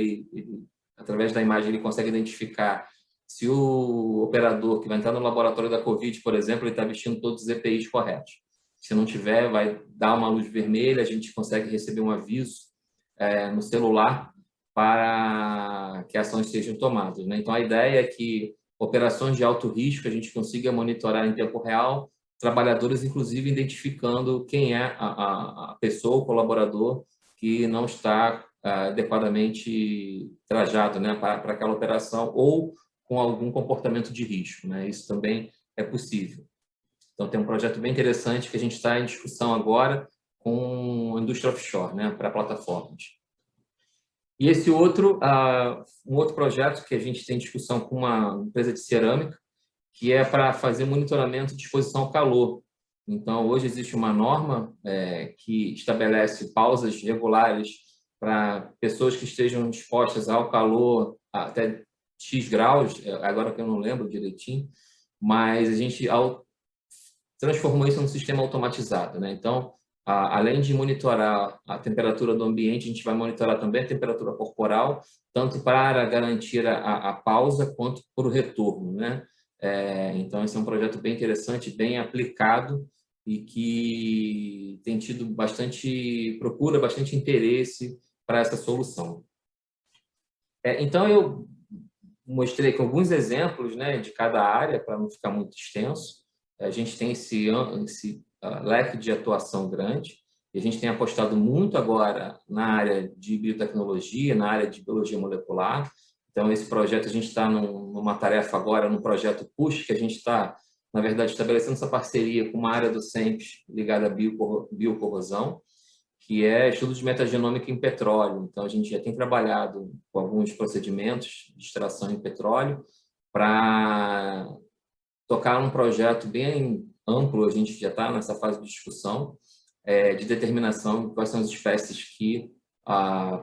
através da imagem, ele consegue identificar se o operador que vai entrar no laboratório da Covid, por exemplo, ele está vestindo todos os EPIs corretos. Se não tiver, vai dar uma luz vermelha, a gente consegue receber um aviso no celular para que ações sejam tomadas, né? Então, a ideia é que operações de alto risco a gente consiga monitorar em tempo real, trabalhadores, inclusive, identificando quem é a pessoa, o colaborador, que não está adequadamente trajado, né, para aquela operação ou com algum comportamento de risco, né? Isso também é possível. Então, tem um projeto bem interessante que a gente está em discussão agora com a indústria offshore, né, para plataformas. E esse outro, um outro projeto que a gente tem discussão com uma empresa de cerâmica, que é para fazer monitoramento de exposição ao calor. Então, hoje existe uma norma que estabelece pausas regulares para pessoas que estejam expostas ao calor até X graus, agora que eu não lembro direitinho, mas a gente transformou isso num sistema automatizado, né? Então, além de monitorar a temperatura do ambiente, a gente vai monitorar também a temperatura corporal, tanto para garantir a pausa quanto para o retorno, né? Então, esse é um projeto bem interessante, bem aplicado e que tem tido bastante procura, bastante interesse para essa solução. Então, eu mostrei aqui alguns exemplos, né, de cada área, para não ficar muito extenso. A gente tem esse leque de atuação grande, e a gente tem apostado muito agora na área de biotecnologia, na área de biologia molecular. Então, esse projeto, a gente está numa tarefa agora, num projeto PUSH, que a gente está, na verdade, estabelecendo essa parceria com uma área do CENPES ligada à biocorrosão, que é estudo de metagenômica em petróleo. Então, a gente já tem trabalhado com alguns procedimentos de extração em petróleo para tocar um projeto bem amplo. A gente já está nessa fase de discussão de determinação de quais são as espécies que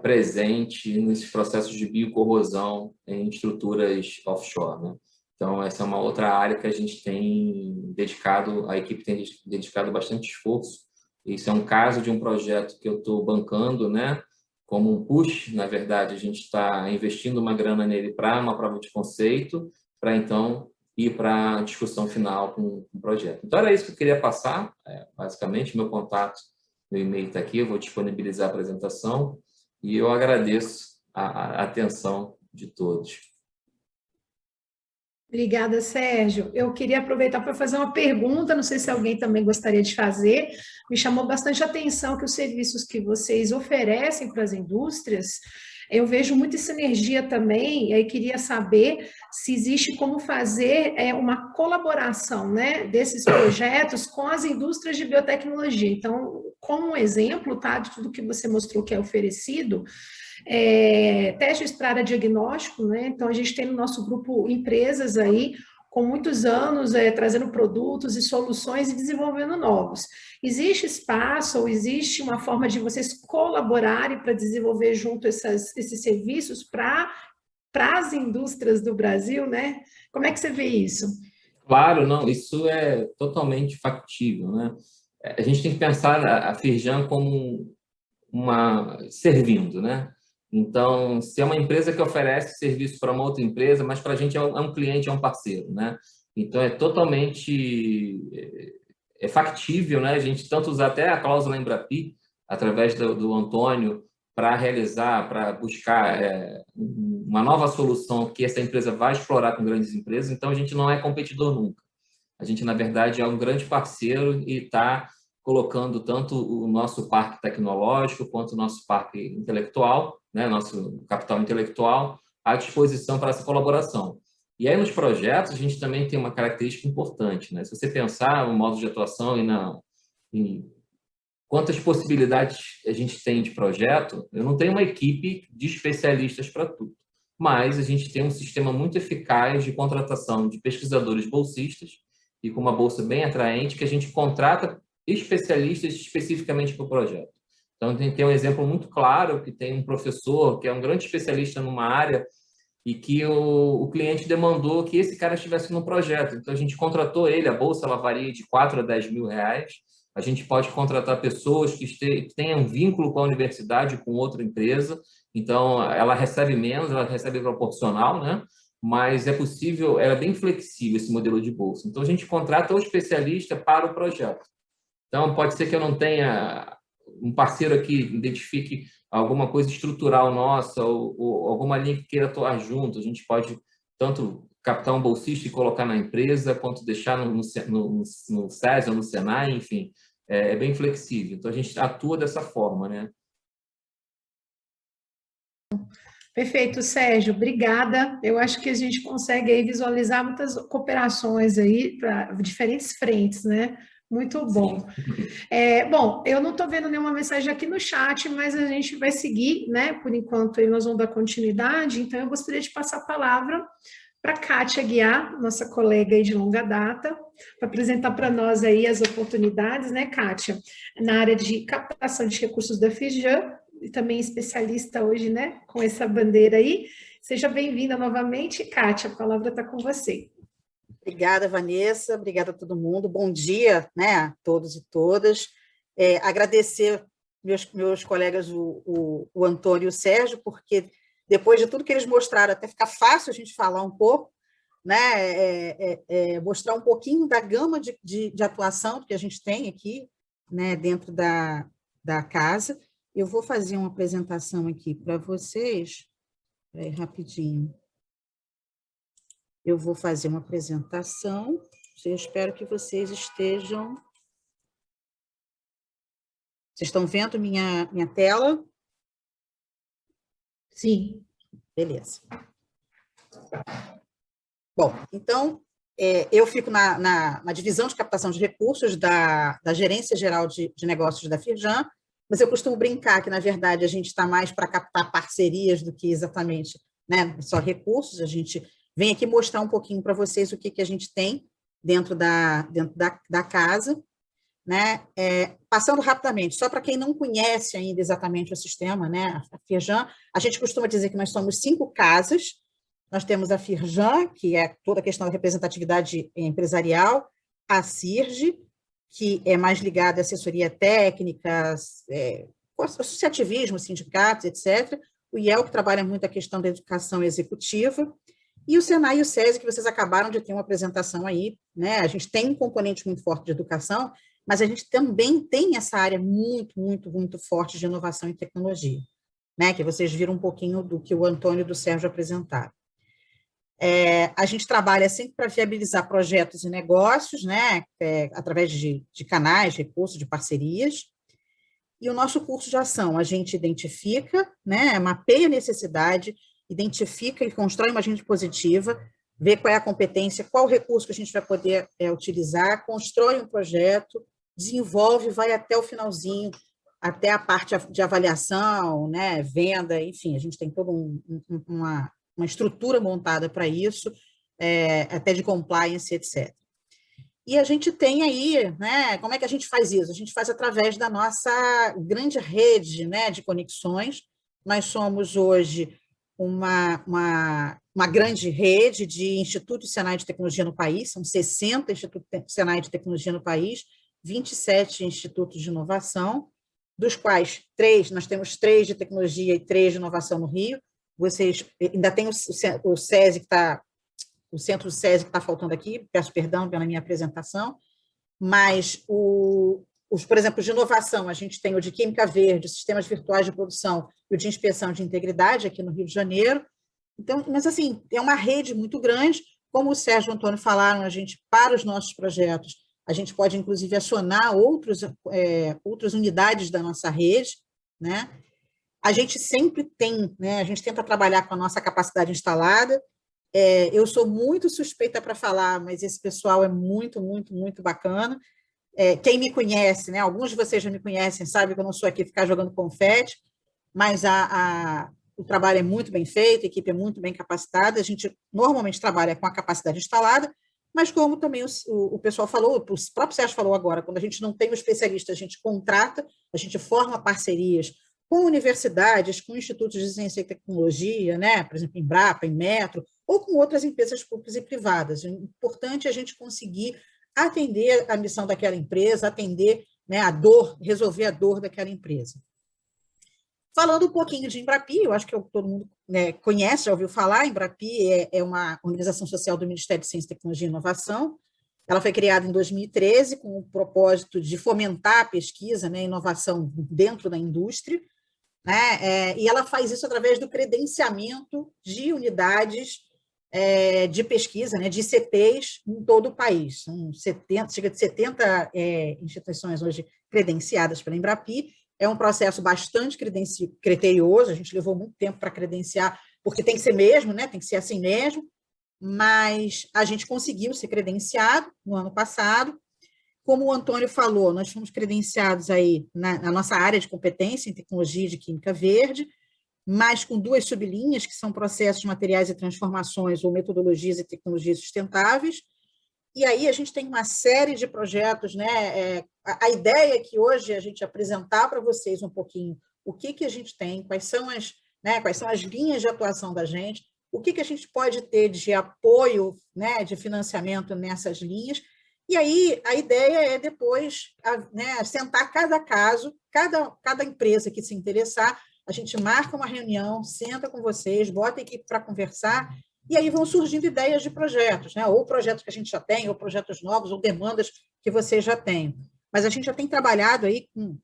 presentes nesses processos de biocorrosão em estruturas offshore, né? Então, essa é uma outra área que a gente tem dedicado, a equipe tem dedicado bastante esforço. Isso é um caso de um projeto que eu estou bancando, né? Como um push, na verdade, a gente está investindo uma grana nele para uma prova de conceito, para então ir para a discussão final com o projeto. Então, era isso que eu queria passar, basicamente, meu contato, meu e-mail está aqui, eu vou disponibilizar a apresentação e eu agradeço a atenção de todos. Obrigada, Sérgio. Eu queria aproveitar para fazer uma pergunta, não sei se alguém também gostaria de fazer. Me chamou bastante atenção que os serviços que vocês oferecem para as indústrias, eu vejo muita sinergia também, e aí queria saber se existe como fazer uma colaboração, né, desses projetos com as indústrias de biotecnologia. Então, como um exemplo, tá, de tudo que você mostrou que é oferecido, testes para área diagnóstico, né? Então, a gente tem no nosso grupo empresas aí com muitos anos trazendo produtos e soluções e desenvolvendo novos. Existe espaço ou existe uma forma de vocês colaborarem para desenvolver junto esses serviços para as indústrias do Brasil, né? Como é que você vê isso? Claro, não, isso é totalmente factível, né? A gente tem que pensar a Firjan como servindo, né? Então, se é uma empresa que oferece serviço para uma outra empresa, mas para a gente é um cliente, é um parceiro, né? Então, é totalmente factível, né? A gente tanto usar até a cláusula Embrapi, através do Antônio, para buscar uma nova solução que essa empresa vai explorar com grandes empresas. Então, a gente não é competidor nunca. A gente, na verdade, é um grande parceiro e está colocando tanto o nosso parque tecnológico quanto o nosso parque intelectual, né, nosso capital intelectual, à disposição para essa colaboração. E aí, nos projetos, a gente também tem uma característica importante, né? Se você pensar no modo de atuação em quantas possibilidades a gente tem de projeto, eu não tenho uma equipe de especialistas para tudo, mas a gente tem um sistema muito eficaz de contratação de pesquisadores bolsistas e com uma bolsa bem atraente que a gente contrata especialistas especificamente para o projeto. Então, tem um exemplo muito claro que tem um professor que é um grande especialista numa área e que o cliente demandou que esse cara estivesse no projeto. Então, a gente contratou ele, a bolsa ela varia de 4 a 10 mil reais. A gente pode contratar pessoas que tenham vínculo com a universidade, com outra empresa. Então, ela recebe menos, ela recebe proporcional, né? Mas é possível, é bem flexível esse modelo de bolsa. Então, a gente contrata o especialista para o projeto. Então, pode ser que eu não tenha um parceiro aqui que identifique alguma coisa estrutural nossa ou alguma linha que queira atuar junto. A gente pode tanto captar um bolsista e colocar na empresa, quanto deixar no SES ou no Senai, enfim. É bem flexível. Então, a gente atua dessa forma, né? Perfeito, Sérgio, obrigada. Eu acho que a gente consegue aí visualizar muitas cooperações aí para diferentes frentes, né? Muito bom. Bom, eu não estou vendo nenhuma mensagem aqui no chat, mas a gente vai seguir, né? Por enquanto, aí nós vamos dar continuidade. Então, eu gostaria de passar a palavra para Kátia Guiar, nossa colega aí de longa data, para apresentar para nós aí as oportunidades, né, Kátia? Na área de captação de recursos da Firjan, e também especialista hoje, né, com essa bandeira aí. Seja bem-vinda novamente, Kátia, a palavra está com você. Obrigada, Vanessa, obrigada a todo mundo, bom dia, né, a todos e todas. Agradecer meus colegas, o Antônio e o Sérgio, porque depois de tudo que eles mostraram, até fica fácil a gente falar um pouco, né, mostrar um pouquinho da gama de atuação que a gente tem aqui, né, dentro da casa. Eu vou fazer uma apresentação aqui para vocês, rapidinho. Eu vou fazer uma apresentação, eu espero que vocês estejam... Vocês estão vendo minha tela? Sim. Beleza. Bom, então, eu fico na divisão de captação de recursos da Gerência Geral de Negócios da Firjan, mas eu costumo brincar que, na verdade, a gente está mais para captar parcerias do que exatamente, né, só recursos. A gente vem aqui mostrar um pouquinho para vocês o que a gente tem dentro da casa, né? Passando rapidamente, só para quem não conhece ainda exatamente o sistema, né, a Firjan, a gente costuma dizer que nós somos 5 casas. Nós temos a Firjan, que é toda a questão da representatividade empresarial, a CIRGE, que é mais ligada à assessoria técnica, associativismo, sindicatos, etc. O IEL, que trabalha muito a questão da educação executiva, e o Senai e o SESI, que vocês acabaram de ter uma apresentação aí, né? A gente tem um componente muito forte de educação, mas a gente também tem essa área muito, muito, muito forte de inovação e tecnologia, né? Que vocês viram um pouquinho do que o Antônio e do Sérgio apresentaram. A gente trabalha sempre para viabilizar projetos e negócios, né? Através de canais, recursos, de parcerias. E o nosso curso de ação, a gente identifica, né? Mapeia a necessidade, identifica e constrói uma agenda positiva, vê qual é a competência, qual o recurso que a gente vai poder utilizar, constrói um projeto, desenvolve, vai até o finalzinho, até a parte de avaliação, né, venda, enfim, a gente tem toda uma estrutura montada para isso, até de compliance, etc. E a gente tem aí, né, como é que a gente faz isso? A gente faz através da nossa grande rede, né, de conexões. Nós somos hoje uma grande rede de institutos Senai de tecnologia no país, são 60 institutos Senai de tecnologia no país, 27 institutos de inovação, dos quais nós temos 3 de tecnologia e 3 de inovação no Rio. Vocês ainda tem o SESI que está, o centro do SESI que está faltando aqui, peço perdão pela minha apresentação, mas por exemplo, de inovação, a gente tem o de Química Verde, sistemas virtuais de produção e o de inspeção de integridade aqui no Rio de Janeiro. Então, mas assim, é uma rede muito grande, como o Sérgio e o Antônio falaram, a gente, para os nossos projetos, a gente pode, inclusive, acionar outras unidades da nossa rede, né? A gente sempre tem, né, a gente tenta trabalhar com a nossa capacidade instalada. Eu sou muito suspeita para falar, mas esse pessoal é muito, muito, muito bacana. Quem me conhece, né, alguns de vocês já me conhecem, sabem que eu não sou aqui ficar jogando confete, mas o trabalho é muito bem feito, a equipe é muito bem capacitada, a gente normalmente trabalha com a capacidade instalada, mas como também o pessoal falou, o próprio Sérgio falou agora, quando a gente não tem o especialista, a gente contrata, a gente forma parcerias com universidades, com institutos de ciência e tecnologia, né, por exemplo, Embrapa, Inmetro, ou com outras empresas públicas e privadas. É importante a gente conseguir atender a missão daquela empresa, atender, né, a dor, resolver a dor daquela empresa. Falando um pouquinho de Embrapi, eu acho que todo mundo, né, conhece, já ouviu falar, a Embrapi é uma organização social do Ministério de Ciência, Tecnologia e Inovação. Ela foi criada em 2013 com o propósito de fomentar a pesquisa, né, e inovação dentro da indústria, né, e ela faz isso através do credenciamento de unidades de pesquisa, né, de ICTs em todo o país. São chega de 70 instituições hoje credenciadas pela Embrapi. É um processo bastante criterioso, a gente levou muito tempo para credenciar, porque tem que ser mesmo, né, tem que ser assim mesmo, mas a gente conseguiu ser credenciado no ano passado, como o Antônio falou, nós fomos credenciados aí na nossa área de competência em tecnologia de química verde, mas com 2 sublinhas, que são processos, materiais e transformações, ou metodologias e tecnologias sustentáveis. E aí a gente tem uma série de projetos, né? A ideia é que hoje a gente apresentar para vocês um pouquinho o que a gente tem, quais são as linhas de atuação da gente, o que a gente pode ter de apoio, né, de financiamento nessas linhas. E aí a ideia é depois, né, sentar cada caso, cada empresa que se interessar, a gente marca uma reunião, senta com vocês, bota a equipe para conversar, e aí vão surgindo ideias de projetos, né? Ou projetos que a gente já tem, ou projetos novos, ou demandas que vocês já têm. Mas a gente já tem trabalhado aí com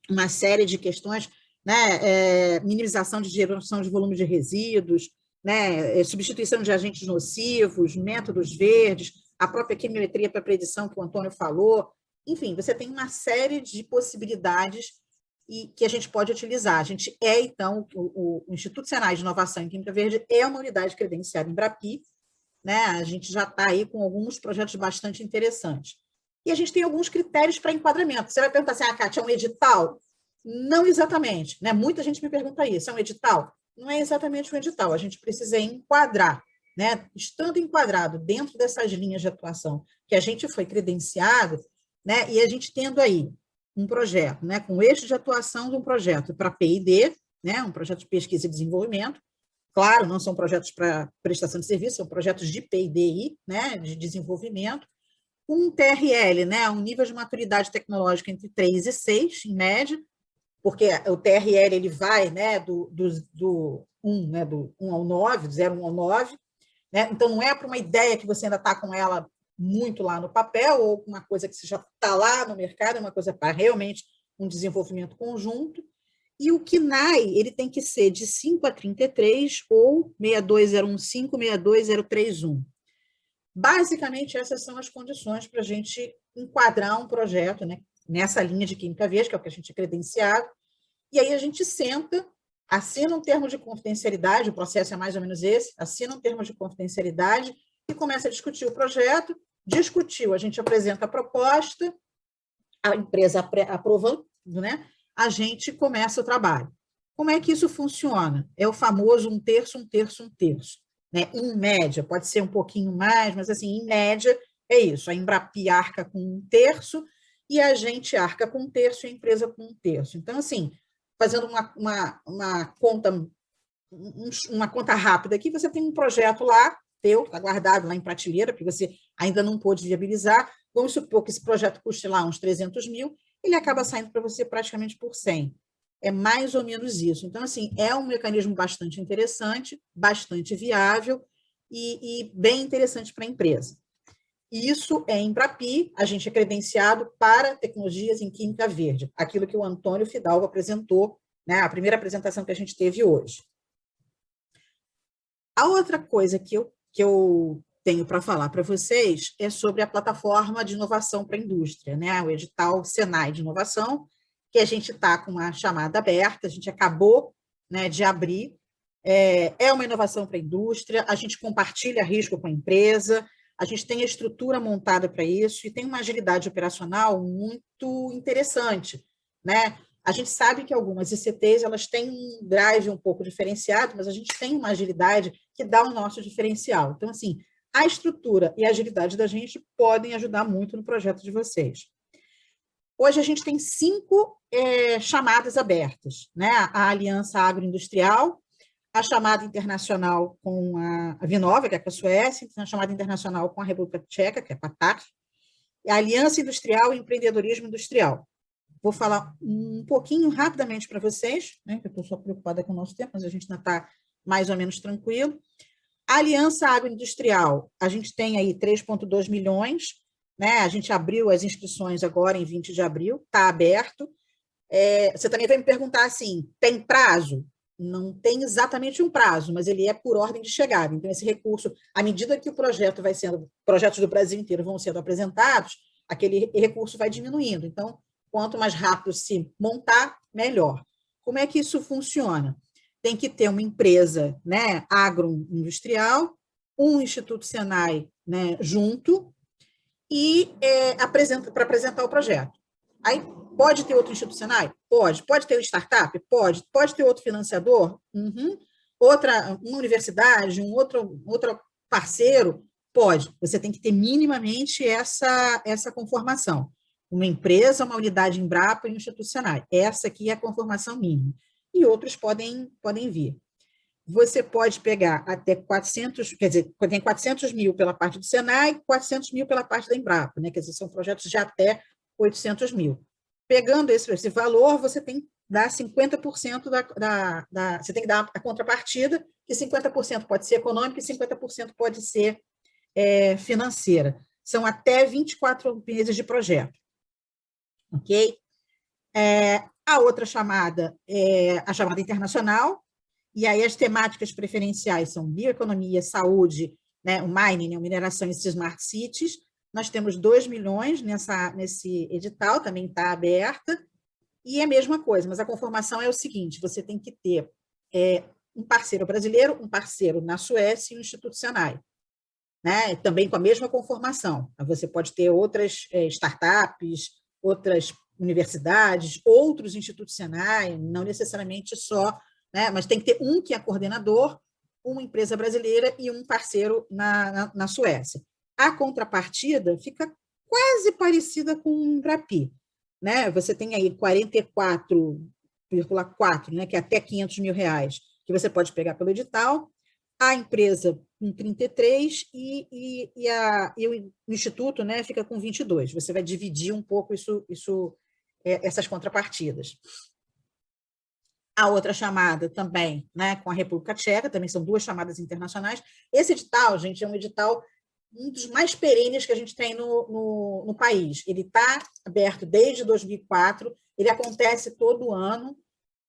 uma série de questões, né? Minimização de geração de volume de resíduos, né? Substituição de agentes nocivos, métodos verdes, a própria quimiometria para predição que o Antônio falou. Enfim, você tem uma série de possibilidades e que a gente pode utilizar. A gente então, o Instituto Senai de Inovação em Química Verde é uma unidade credenciada em Embrapi, né? A gente já está aí com alguns projetos bastante interessantes. E a gente tem alguns critérios para enquadramento. Você vai perguntar assim, Kátia, é um edital? Não exatamente, né? Muita gente me pergunta isso, é um edital? Não é exatamente um edital, a gente precisa enquadrar, né? Estando enquadrado dentro dessas linhas de atuação que a gente foi credenciado, né? E a gente tendo aí um projeto, né, com eixo de atuação de um projeto para P&D, né, um projeto de pesquisa e desenvolvimento. Claro, não são projetos para prestação de serviço, são projetos de P&DI, né, de desenvolvimento, com um TRL, né, um nível de maturidade tecnológica entre 3 e 6, em média, porque o TRL ele vai, né, do 1, né, do 1 ao 9, do 0 ao 9, né, então não é para uma ideia que você ainda está com ela muito lá no papel, ou uma coisa que você já está lá no mercado, é uma coisa para realmente um desenvolvimento conjunto. E o KNAI ele tem que ser de 5 a 33 ou 62015, 62031. Basicamente, essas são as condições para a gente enquadrar um projeto, né, nessa linha de química verde, que é o que a gente é credenciado, e aí a gente senta, assina um termo de confidencialidade, o processo é mais ou menos esse, assina um termo de confidencialidade e começa a discutir o projeto. Discutiu, a gente apresenta a proposta, a empresa aprovando, né? A gente começa o trabalho. Como é que isso funciona? É o famoso 1/3, 1/3, 1/3. Né? Em média, pode ser um pouquinho mais, mas assim, em média é isso. A Embrapi arca com 1/3 e a gente arca com 1/3 e a empresa com 1/3. Então, assim, fazendo uma conta rápida aqui, você tem um projeto lá, teu, que está guardado lá em prateleira, porque você ainda não pôde viabilizar. Vamos supor que esse projeto custe lá uns 300 mil, ele acaba saindo para você praticamente por 100. É mais ou menos isso. Então, assim, é um mecanismo bastante interessante, bastante viável e bem interessante para a empresa. Isso é Embrapi, a gente é credenciado para tecnologias em química verde, aquilo que o Antônio Fidalgo apresentou, né, a primeira apresentação que a gente teve hoje. A outra coisa que eu tenho para falar para vocês é sobre a plataforma de inovação para a indústria, né? O edital Senai de inovação, que a gente está com uma chamada aberta, a gente acabou, né, de abrir. É uma inovação para a indústria, a gente compartilha risco com a empresa, a gente tem a estrutura montada para isso e tem uma agilidade operacional muito interessante, né? A gente sabe que algumas ICTs elas têm um drive um pouco diferenciado, mas a gente tem uma agilidade que dá o nosso diferencial. Então, assim, a estrutura e a agilidade da gente podem ajudar muito no projeto de vocês. Hoje a gente tem 5 chamadas abertas, né? A Aliança Agroindustrial, a chamada internacional com a Vinova, que é com a Suécia, a chamada internacional com a República Tcheca, que é com a TAC, a Aliança Industrial e Empreendedorismo Industrial. Vou falar um pouquinho rapidamente para vocês, né, que eu estou só preocupada com o nosso tempo, mas a gente ainda está mais ou menos tranquilo. A Aliança Agroindustrial, a gente tem aí 3,2 milhões, né? A gente abriu as inscrições agora em 20 de abril, está aberto. Você também vai me perguntar assim, tem prazo? Não tem exatamente um prazo, mas ele é por ordem de chegada. Então, esse recurso, à medida que o projeto vai sendo, projetos do Brasil inteiro vão sendo apresentados, aquele recurso vai diminuindo. Então, quanto mais rápido se montar, melhor. Como é que isso funciona? Tem que ter uma empresa, né, agroindustrial, um Instituto Senai, né, junto, e para apresentar o projeto. Aí pode ter outro institucional? Pode. Pode ter um startup? Pode. Pode ter outro financiador? Uhum. Uma universidade, um outro parceiro? Pode. Você tem que ter minimamente essa conformação. Uma empresa, uma unidade Embrapa e um institucional. Essa aqui é a conformação mínima. E outros podem vir. Você pode pegar até 400, quer dizer, tem 400 mil pela parte do Senai e 400 mil pela parte da Embrapa, né? Quer dizer, são projetos de até 800 mil. Pegando esse valor, você tem que dar 50% você tem que dar a contrapartida, que 50% pode ser econômica e 50% pode ser financeira. São até 24 meses de projeto. Ok? A outra chamada é a chamada internacional, e aí as temáticas preferenciais são bioeconomia, saúde, né, o mining, a mineração e smart cities. Nós temos 2 milhões nesse edital, também está aberta, e é a mesma coisa, mas a conformação é o seguinte, você tem que ter um parceiro brasileiro, um parceiro na Suécia e um institucional, né, também com a mesma conformação. Você pode ter outras startups, outras universidades, outros institucionais, não necessariamente só, né, mas tem que ter um que é coordenador, uma empresa brasileira e um parceiro na Suécia. A contrapartida fica quase parecida com o Embrapi, né? Você tem aí 44,4, né, que é até 500 mil reais, que você pode pegar pelo edital, a empresa com 33 e o instituto, né, fica com 22. Você vai dividir um pouco essas contrapartidas. A outra chamada também, né, com a República Tcheca, também são 2 chamadas internacionais. Esse edital, gente, é um edital um dos mais perenes que a gente tem no país. Ele está aberto desde 2004, ele acontece todo ano.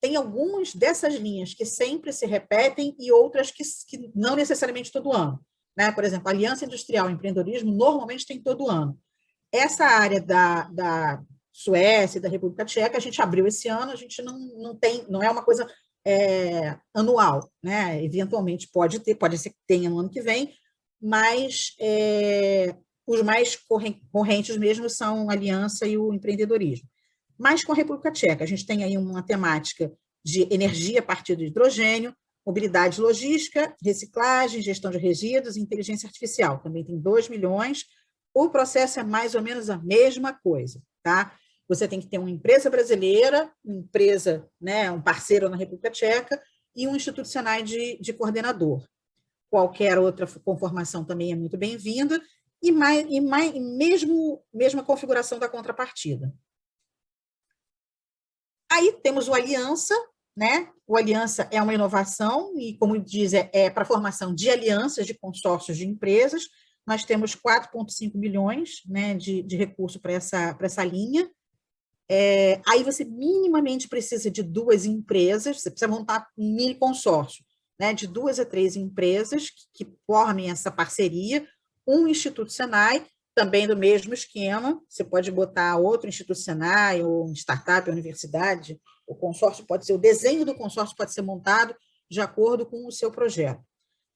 Tem algumas dessas linhas que sempre se repetem e outras que não necessariamente todo ano, né? Por exemplo, a Aliança Industrial e Empreendedorismo normalmente tem todo ano. Essa área da Suécia e da República Tcheca, a gente abriu esse ano, a gente não é uma coisa anual, né? Eventualmente pode ser que tenha no ano que vem, mas os mais correntes mesmo são a Aliança e o empreendedorismo. Mas com a República Tcheca, a gente tem aí uma temática de energia a partir do hidrogênio, mobilidade logística, reciclagem, gestão de resíduos e inteligência artificial. Também tem 2 milhões. O processo é mais ou menos a mesma coisa, tá? Você tem que ter uma empresa brasileira, uma empresa, né, um parceiro na República Tcheca e um institucional de coordenador. Qualquer outra conformação também é muito bem-vinda e mesma configuração da contrapartida. Aí temos o Aliança, né? O Aliança é uma inovação e, como diz, é para a formação de alianças, de consórcios de empresas. Nós temos 4,5 milhões, né, de recurso para essa linha. Aí você minimamente precisa de 2 empresas, você precisa montar um mini consórcio, né, de 2 a 3 empresas que formem essa parceria, um institucional, também do mesmo esquema, você pode botar outro institucional, ou um startup, ou universidade, o consórcio pode ser, o desenho do consórcio pode ser montado de acordo com o seu projeto.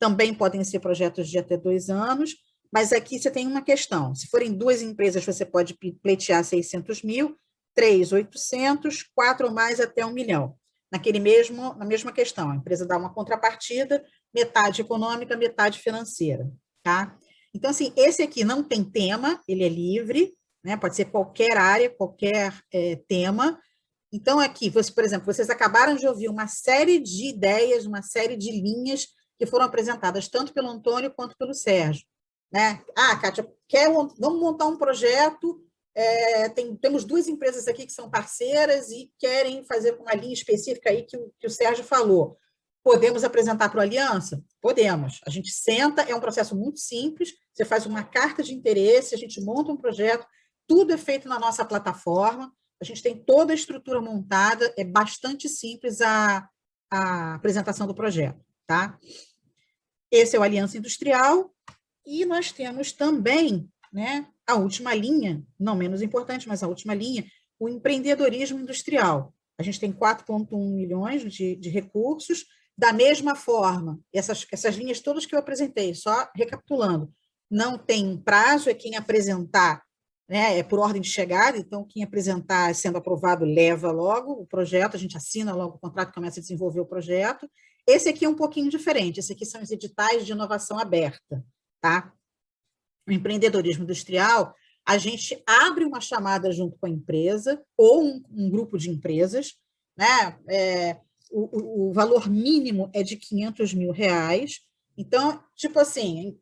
Também podem ser projetos de até 2 anos, mas aqui você tem uma questão, se forem 2 empresas, você pode pleitear 600 mil, 3, 800, 4 ou mais até 1 milhão. Na mesma questão, a empresa dá uma contrapartida, metade econômica, metade financeira, tá? Então, assim, esse aqui não tem tema, ele é livre, né? Pode ser qualquer área, qualquer tema. Então, aqui, por exemplo, vocês acabaram de ouvir uma série de ideias, uma série de linhas que foram apresentadas tanto pelo Antônio quanto pelo Sérgio, né? Kátia, vamos montar um projeto, temos 2 empresas aqui que são parceiras e querem fazer uma linha específica aí que o Sérgio falou. Podemos apresentar para a Aliança? Podemos. A gente senta, é um processo muito simples, você faz uma carta de interesse, a gente monta um projeto, tudo é feito na nossa plataforma, a gente tem toda a estrutura montada, é bastante simples a apresentação do projeto, tá? Esse é o Aliança Industrial, e nós temos também, né, a última linha, não menos importante, mas a última linha, o empreendedorismo industrial. A gente tem 4,1 milhões de recursos. Da mesma forma, essas linhas todas que eu apresentei, só recapitulando, não tem um prazo, é quem apresentar, né, é por ordem de chegada, então quem apresentar sendo aprovado leva logo o projeto, a gente assina logo o contrato, começa a desenvolver o projeto. Esse aqui é um pouquinho diferente, esse aqui são os editais de inovação aberta, tá? O empreendedorismo industrial, a gente abre uma chamada junto com a empresa, ou um grupo de empresas, né? O valor mínimo é de R$500 mil. Então, tipo assim,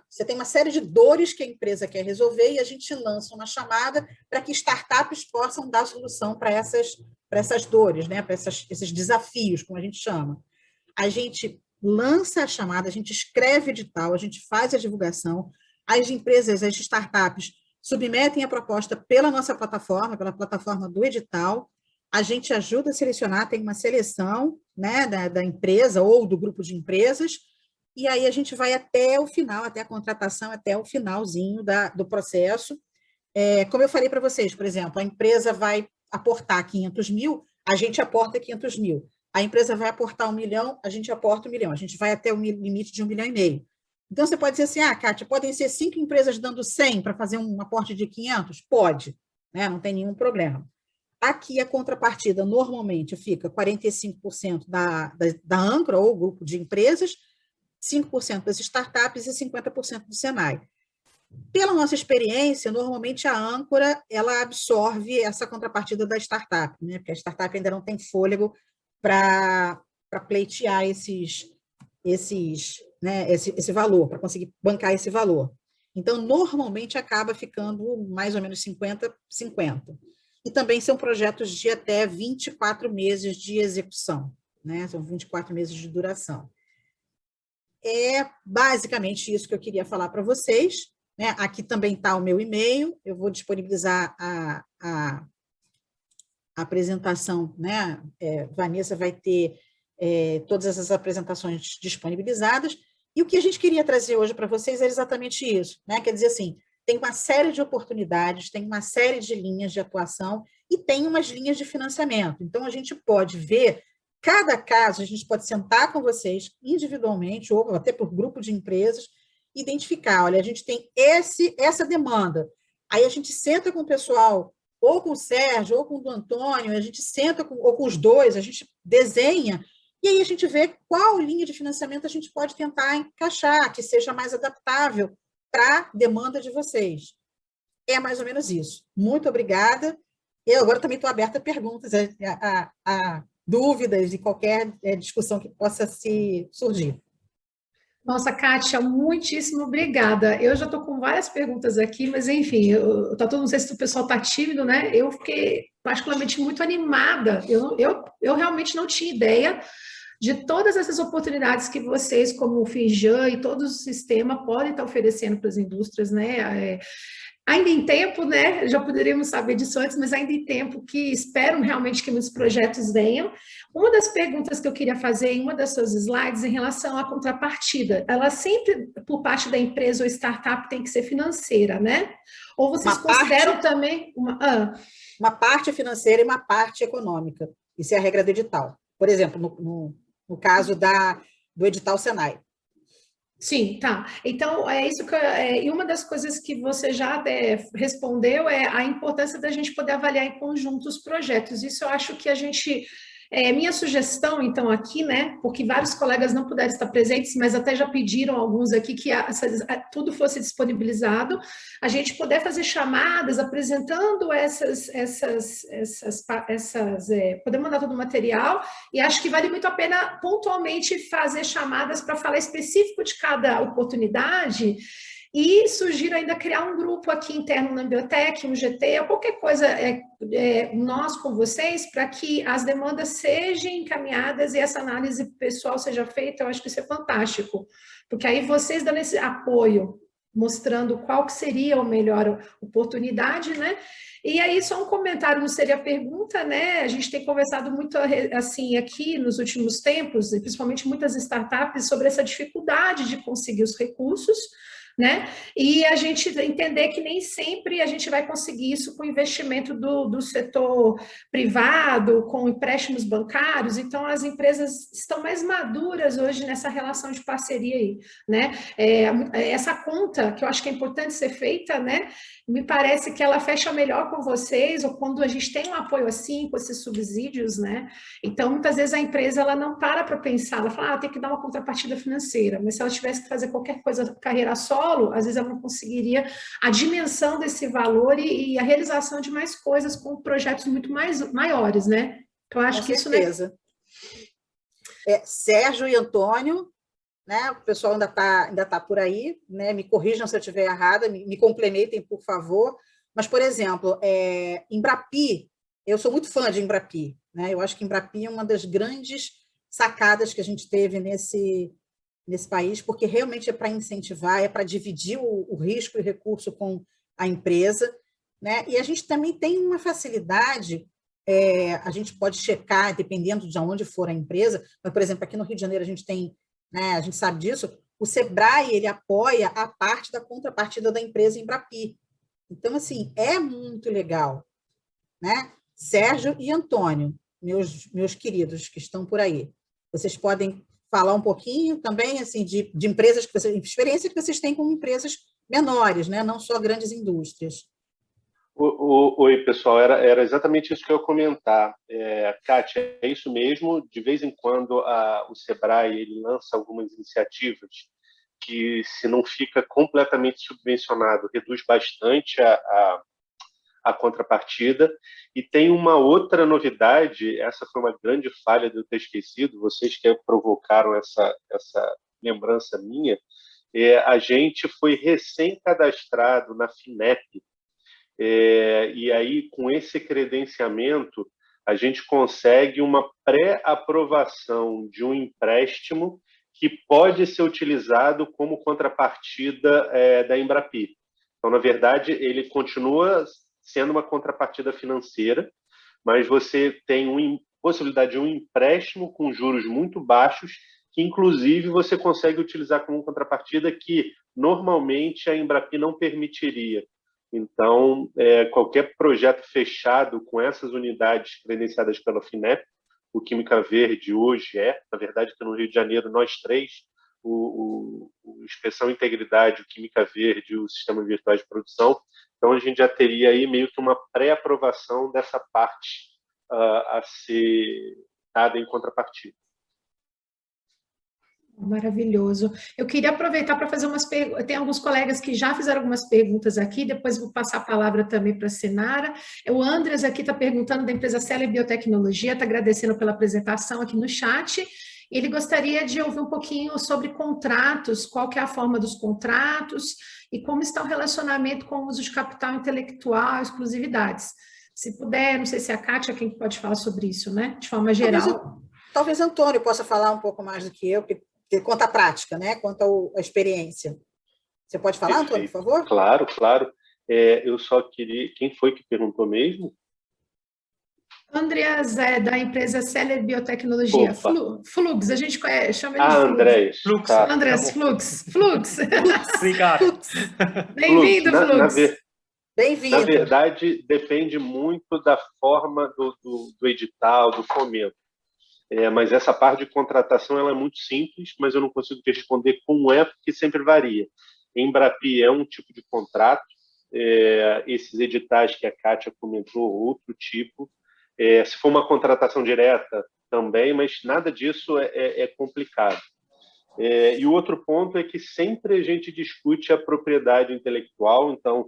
você tem uma série de dores que a empresa quer resolver e a gente lança uma chamada para que startups possam dar solução para essas dores, né? Para esses desafios, como a gente chama. A gente lança a chamada, a gente escreve o edital, a gente faz a divulgação, as empresas, as startups submetem a proposta pela nossa plataforma, pela plataforma do edital, a gente ajuda a selecionar, tem uma seleção, né, da empresa ou do grupo de empresas, e aí a gente vai até o final, até a contratação, até o finalzinho do processo. Como eu falei para vocês, por exemplo, a empresa vai aportar 500 mil, a gente aporta 500 mil. A empresa vai aportar 1 milhão, a gente aporta 1 milhão. A gente vai até o limite de 1,5 milhão. Então, você pode dizer assim, Kátia, podem ser 5 empresas dando 100 para fazer um aporte de 500? Pode, né? Não tem nenhum problema. Aqui, a contrapartida normalmente fica 45% da âncora, ou grupo de empresas, 5% das startups e 50% do Senai. Pela nossa experiência, normalmente a âncora ela absorve essa contrapartida da startup, né? Porque a startup ainda não tem fôlego para pleitear esse valor, para conseguir bancar esse valor. Então, normalmente acaba ficando mais ou menos 50-50. E também são projetos de até 24 meses de execução, né? São 24 meses de duração. É basicamente isso que eu queria falar para vocês, né? Aqui também está o meu e-mail, eu vou disponibilizar a apresentação, né? Vanessa vai ter todas essas apresentações disponibilizadas, e o que a gente queria trazer hoje para vocês é exatamente isso, né? Quer dizer assim, tem uma série de oportunidades, tem uma série de linhas de atuação e tem umas linhas de financiamento. Então, a gente pode ver, cada caso, a gente pode sentar com vocês individualmente, ou até por grupo de empresas, identificar, olha, a gente tem essa demanda. Aí a gente senta com o pessoal, ou com o Sérgio, ou com o do Antônio, a gente senta ou com os dois, a gente desenha, e aí a gente vê qual linha de financiamento a gente pode tentar encaixar, que seja mais adaptável para a demanda de vocês. É mais ou menos isso. Muito obrigada. Eu agora também estou aberta a perguntas, a dúvidas e qualquer discussão que possa surgir. Nossa, Kátia, muitíssimo obrigada. Eu já estou com várias perguntas aqui, mas enfim, não sei se o pessoal está tímido, né? Eu fiquei particularmente muito animada. Eu realmente não tinha ideia de todas essas oportunidades que vocês, como o Firjan e todo o sistema, podem estar oferecendo para as indústrias, né? Ainda em tempo, né? Já poderíamos saber disso antes, mas ainda em tempo que esperam realmente que muitos projetos venham. Uma das perguntas que eu queria fazer em uma das suas slides em relação à contrapartida, ela sempre, por parte da empresa ou startup, tem que ser financeira, né? Ou vocês consideram também uma parte financeira e uma parte econômica. Isso é a regra do edital. Por exemplo, no caso do edital Senai. Sim, tá. Então, é isso que e uma das coisas que você já até respondeu é a importância da gente poder avaliar em conjunto os projetos. Isso eu acho que a gente... minha sugestão, então, aqui, né, porque vários colegas não puderam estar presentes, mas até já pediram alguns aqui que tudo fosse disponibilizado, a gente poder fazer chamadas apresentando poder mandar todo o material, e acho que vale muito a pena pontualmente fazer chamadas para falar específico de cada oportunidade. E sugiro ainda criar um grupo aqui interno na Ambiotech, um GT, ou qualquer coisa, nós com vocês, para que as demandas sejam encaminhadas e essa análise pessoal seja feita. Eu acho que isso é fantástico, porque aí vocês dando esse apoio, mostrando qual que seria a melhor oportunidade, né? E aí, só um comentário, não seria pergunta, né? A gente tem conversado muito, assim, aqui nos últimos tempos, e principalmente muitas startups, sobre essa dificuldade de conseguir os recursos, né? E a gente entender que nem sempre a gente vai conseguir isso com investimento do setor privado, com empréstimos bancários. Então, as empresas estão mais maduras hoje nessa relação de parceria aí, né? Essa conta, que eu acho que é importante ser feita, né? Me parece que ela fecha melhor com vocês, ou quando a gente tem um apoio assim, com esses subsídios, né? Então, muitas vezes a empresa ela não para pensar, ela fala, tem que dar uma contrapartida financeira, mas se ela tivesse que fazer qualquer coisa, carreira solo, às vezes ela não conseguiria a dimensão desse valor e a realização de mais coisas com projetos muito maiores, né? Então, eu acho que isso, né? Sérgio e Antônio, né? O pessoal ainda tá por aí, né? Me corrijam se eu estiver errada, me complementem, por favor. Mas, por exemplo, Embrapi, eu sou muito fã de Embrapi, né? Eu acho que Embrapi é uma das grandes sacadas que a gente teve nesse país, porque realmente é para incentivar, é para dividir o risco e recurso com a empresa, né? E a gente também tem uma facilidade, a gente pode checar, dependendo de onde for a empresa, mas, por exemplo, aqui no Rio de Janeiro a gente tem, né, a gente sabe disso, o Sebrae, ele apoia a parte da contrapartida da empresa Embrapi. Então, assim, é muito legal, né? Sérgio e Antônio, meus queridos que estão por aí, vocês podem falar um pouquinho também assim de empresas que vocês, experiência que vocês têm com empresas menores, né? Não só grandes indústrias. Oi, pessoal, era exatamente isso que eu ia comentar. Kátia, é isso mesmo, de vez em quando o Sebrae ele lança algumas iniciativas que, se não fica completamente subvencionado, reduz bastante a contrapartida. E tem uma outra novidade, essa foi uma grande falha de eu ter esquecido, vocês que provocaram essa lembrança minha, a gente foi recém-cadastrado na FINEP, e aí, com esse credenciamento, a gente consegue uma pré-aprovação de um empréstimo que pode ser utilizado como contrapartida da Embrapi. Então, na verdade, ele continua sendo uma contrapartida financeira, mas você tem possibilidade de um empréstimo com juros muito baixos, que, inclusive, você consegue utilizar como contrapartida que, normalmente, a Embrapi não permitiria. Então, qualquer projeto fechado com essas unidades credenciadas pela FINEP, o Química Verde hoje na verdade, que no Rio de Janeiro, nós três, o Inspeção Integridade, o Química Verde e o Sistema Virtual de Produção, então a gente já teria aí meio que uma pré-aprovação dessa parte a ser dada em contrapartida. Maravilhoso. Eu queria aproveitar para fazer umas perguntas. Tem alguns colegas que já fizeram algumas perguntas aqui, depois vou passar a palavra também para a Sinara. O Andres aqui está perguntando da empresa Cell Biotecnologia, está agradecendo pela apresentação aqui no chat. Ele gostaria de ouvir um pouquinho sobre contratos, qual que é a forma dos contratos e como está o relacionamento com o uso de capital intelectual, exclusividades. Se puder, não sei se é a Kátia quem pode falar sobre isso, né? De forma geral. Talvez Antônio possa falar um pouco mais do que eu, porque conta a prática, né? Conta a experiência. Você pode falar, Antônio, por favor? Claro, claro. Eu só queria... Quem foi que perguntou mesmo? Andreas, da empresa Cell Biotecnologia. Flux, a gente chama ele de Flux. Andrés. Flux. Tá. Andreas, Flux. Obrigado. Bem-vindo, Flux. Bem-vindo. Na verdade, depende muito da forma do edital, do fomento. Mas essa parte de contratação ela é muito simples, mas eu não consigo te responder como porque sempre varia. Embrapi é um tipo de contrato, esses editais que a Kátia comentou, outro tipo. Se for uma contratação direta, também, mas nada disso é complicado. E o outro ponto é que sempre a gente discute a propriedade intelectual, então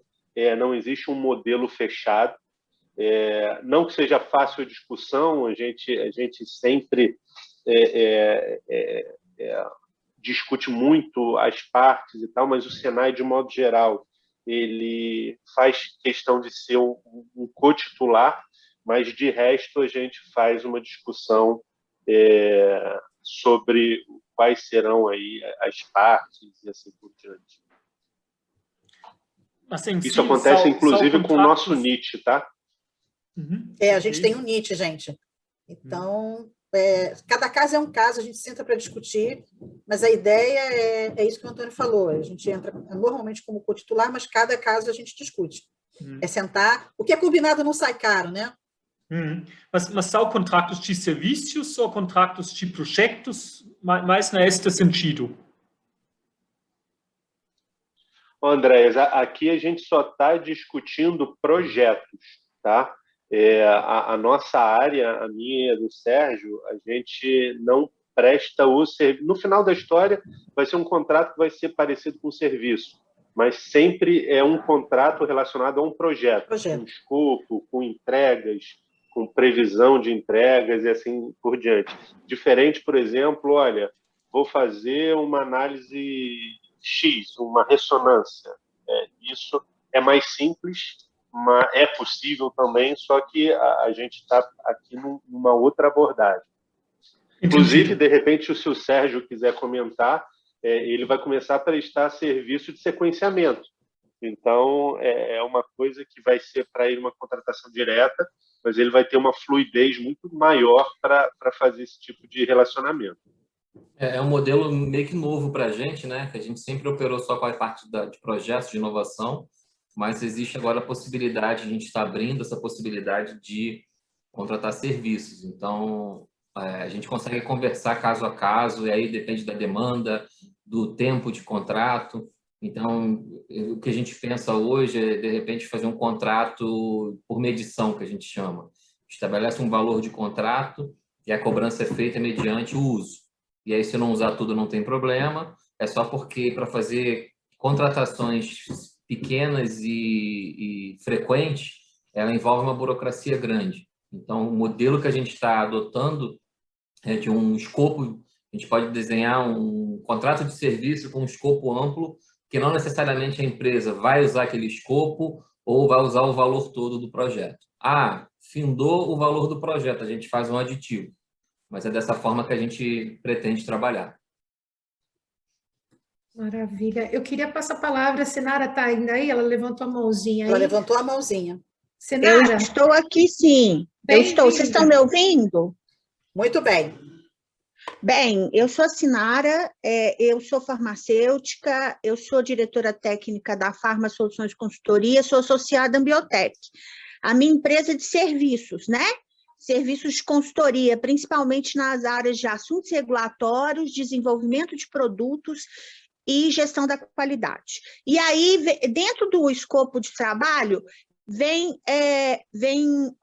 não existe um modelo fechado. Não que seja fácil a discussão, a gente sempre discute muito as partes e tal, mas o Senai, de modo geral, ele faz questão de ser um cotitular, mas de resto a gente faz uma discussão sobre quais serão aí as partes e assim por diante. Assim, isso sim, acontece, inclusive, com o nosso contratos... NIT, tá? A gente tem um NIT, gente. Então, cada caso é um caso, a gente senta para discutir, mas a ideia é isso que o Antônio falou, a gente entra normalmente como co-titular, mas cada caso a gente discute. É sentar, o que é combinado não sai caro, né? Mas são contratos de serviços ou contratos de projetos, mais nesse sentido? Andréas, aqui a gente só está discutindo projetos, tá? A nossa área, a minha e a do Sérgio, a gente não presta o serviço. No final da história, vai ser um contrato que vai ser parecido com serviço, mas sempre é um contrato relacionado a um projeto. Com escopo, com entregas, com previsão de entregas e assim por diante. Diferente, por exemplo, olha, vou fazer uma análise X, uma ressonância. Isso é mais simples, mas é possível também, só que a gente está aqui numa outra abordagem. Inclusive, de repente, se o Sérgio quiser comentar, ele vai começar a prestar serviço de sequenciamento. Então, é uma coisa que vai ser para ele uma contratação direta, mas ele vai ter uma fluidez muito maior para fazer esse tipo de relacionamento. É um modelo meio que novo para a gente, né? Que a gente sempre operou só com a parte de projetos de inovação, mas existe agora a possibilidade, a gente está abrindo essa possibilidade de contratar serviços. Então, a gente consegue conversar caso a caso, e aí depende da demanda, do tempo de contrato. Então, o que a gente pensa hoje é, de repente, fazer um contrato por medição, que a gente chama. Estabelece um valor de contrato e a cobrança é feita mediante o uso. E aí, se não usar tudo, não tem problema. É só porque, para fazer contratações pequenas e frequentes, ela envolve uma burocracia grande. Então, o modelo que a gente está adotando é de um escopo. A gente pode desenhar um contrato de serviço com um escopo amplo, que não necessariamente a empresa vai usar aquele escopo ou vai usar o valor todo do projeto. Findou o valor do projeto, a gente faz um aditivo. Mas é dessa forma que a gente pretende trabalhar. Maravilha. Eu queria passar a palavra, a Sinara está ainda aí? Ela levantou a mãozinha aí. Ela levantou a mãozinha. Sinara? Eu estou aqui, sim. Eu estou. Vocês estão me ouvindo? Muito bem. Bem, eu sou a Sinara, eu sou farmacêutica, eu sou diretora técnica da Farma Soluções de Consultoria, sou associada à Biotech. A minha empresa é de serviços, né? Serviços de consultoria, principalmente nas áreas de assuntos regulatórios, desenvolvimento de produtos e gestão da qualidade. E aí, dentro do escopo de trabalho, vem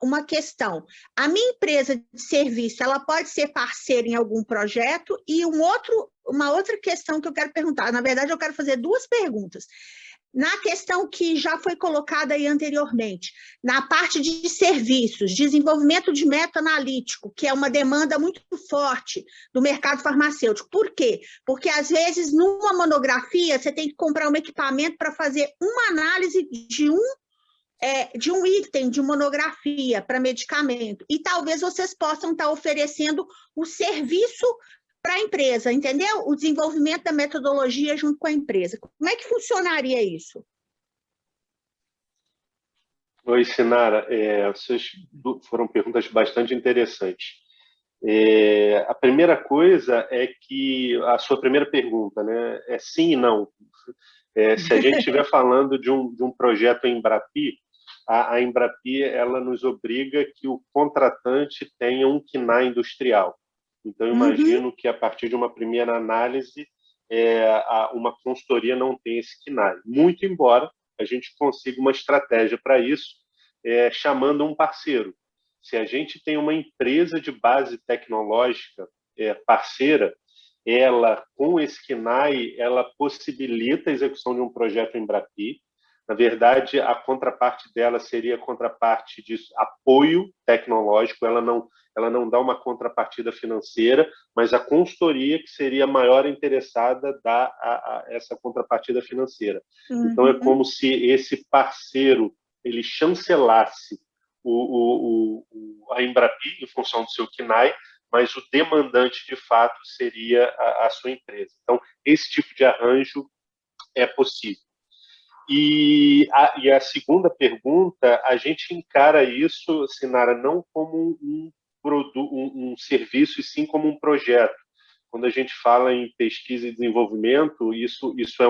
uma questão. A minha empresa de serviço, ela pode ser parceira em algum projeto? E uma outra questão que eu quero perguntar, na verdade, eu quero fazer duas perguntas. Na questão que já foi colocada aí anteriormente, na parte de serviços, desenvolvimento de método analítico, que é uma demanda muito forte do mercado farmacêutico. Por quê? Porque, às vezes, numa monografia, você tem que comprar um equipamento para fazer uma análise de um item de monografia para medicamento. E talvez vocês possam estar oferecendo o serviço para a empresa, entendeu? O desenvolvimento da metodologia junto com a empresa. Como é que funcionaria isso? Oi, Sinara. Essas foram perguntas bastante interessantes. A primeira coisa é que a sua primeira pergunta, né, é sim e não. Se a gente estiver falando de um projeto em Embrapi, a Embrapi ela nos obriga que o contratante tenha um KNAI industrial. Então, eu imagino que, a partir de uma primeira análise, uma consultoria não tem esse KNAI. Muito embora a gente consiga uma estratégia para isso, chamando um parceiro. Se a gente tem uma empresa de base tecnológica parceira, ela, com esse KNAI, ela possibilita a execução de um projeto em Embrapi. Na verdade, a contraparte dela seria a contraparte de apoio tecnológico, ela não dá uma contrapartida financeira, mas a consultoria que seria a maior interessada dá essa contrapartida financeira. Então, é como se esse parceiro ele chancelasse a Embrapi em função do seu KNAI, mas o demandante, de fato, seria a sua empresa. Então, esse tipo de arranjo é possível. E a segunda pergunta, a gente encara isso, Sinara, não como um um serviço, e sim como um projeto. Quando a gente fala em pesquisa e desenvolvimento, isso é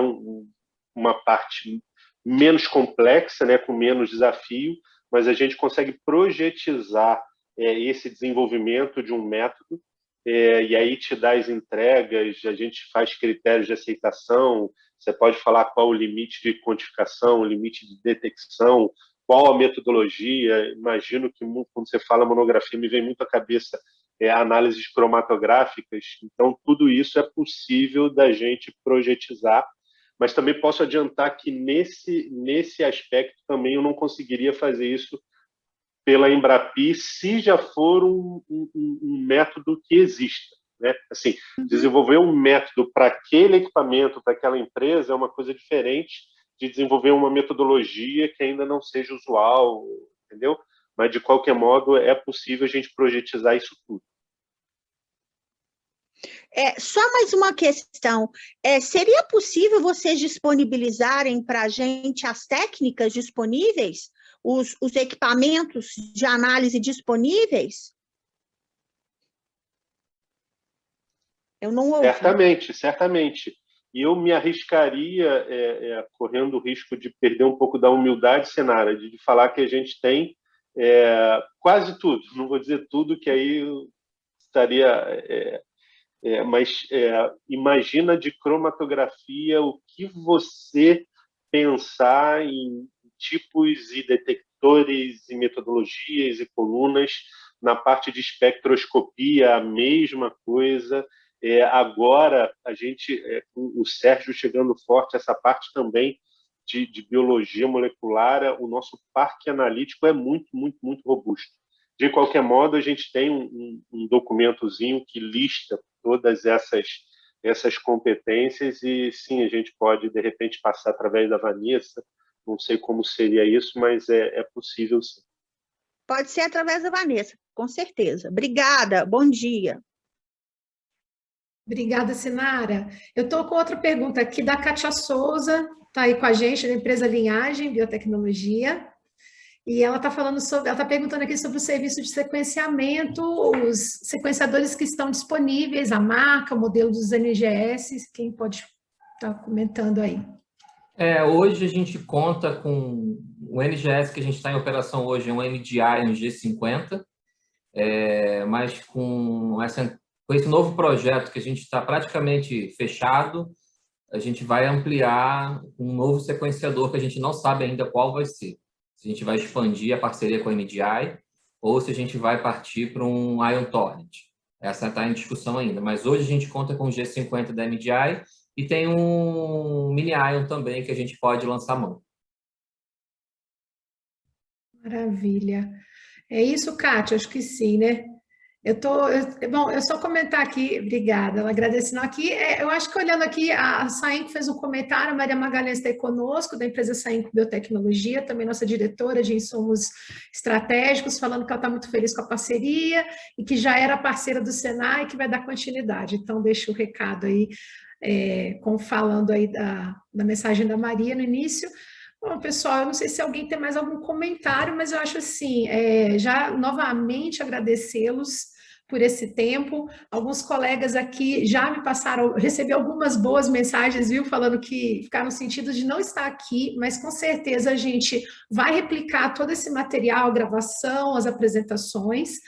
uma parte menos complexa, né, com menos desafio, mas a gente consegue projetizar esse desenvolvimento de um método, e aí te dá as entregas, a gente faz critérios de aceitação, você pode falar qual o limite de quantificação, o limite de detecção, qual a metodologia. Imagino que quando você fala monografia, me vem muito à cabeça análises cromatográficas. Então, tudo isso é possível da gente projetizar, mas também posso adiantar que nesse aspecto também eu não conseguiria fazer isso pela Embrapi se já for um método que exista, né? Assim, desenvolver um método para aquele equipamento, para aquela empresa, é uma coisa diferente de desenvolver uma metodologia que ainda não seja usual, entendeu? Mas, de qualquer modo, é possível a gente projetizar isso tudo. Só mais uma questão. Seria possível vocês disponibilizarem para a gente as técnicas disponíveis? Os equipamentos de análise disponíveis? Eu não ouvi. Certamente. E eu me arriscaria, correndo o risco de perder um pouco da humildade, Sinara, de falar que a gente tem quase tudo. Não vou dizer tudo, que aí eu estaria... mas imagina de cromatografia o que você pensar em tipos e detectores e metodologias e colunas. Na parte de espectroscopia, a mesma coisa. Agora, a gente, com o Sérgio chegando forte, essa parte também de biologia molecular, o nosso parque analítico é muito, muito, muito robusto. De qualquer modo, a gente tem um documentozinho que lista todas essas competências, e sim, a gente pode, de repente, passar através da Vanessa. Não sei como seria isso, mas é possível, sim. Pode ser através da Vanessa, com certeza. Obrigada, bom dia. Obrigada, Sinara. Eu estou com outra pergunta aqui da Kátia Souza, está aí com a gente, da empresa Linhagem Biotecnologia. E ela está perguntando aqui sobre o serviço de sequenciamento, os sequenciadores que estão disponíveis, a marca, o modelo dos NGS. Quem pode estar comentando aí? Hoje a gente conta com o NGS que a gente está em operação hoje, é um NDI, um G50, mas com esse novo projeto que a gente está praticamente fechado, a gente vai ampliar um novo sequenciador que a gente não sabe ainda qual vai ser. Se a gente vai expandir a parceria com a NDI ou se a gente vai partir para um Ion Torrent. Essa está em discussão ainda, mas hoje a gente conta com o G50 da NDI e tem um Mini Ion também que a gente pode lançar a mão. Maravilha. É isso, Kátia? Acho que sim, né? Bom, eu só comentar aqui, obrigada, ela agradecendo aqui. Eu acho que olhando aqui, a Saenco fez um comentário, a Maria Magalhães está aí conosco, da empresa Saenco Biotecnologia, também nossa diretora de insumos estratégicos, falando que ela está muito feliz com a parceria e que já era parceira do Senai e que vai dar continuidade. Então, deixa o recado aí, falando aí da mensagem da Maria no início. Bom, pessoal, eu não sei se alguém tem mais algum comentário, mas eu acho assim, já novamente agradecê-los por esse tempo. Alguns colegas aqui já me passaram, recebi algumas boas mensagens, viu, falando que ficaram no sentido de não estar aqui, mas com certeza a gente vai replicar todo esse material, a gravação, as apresentações.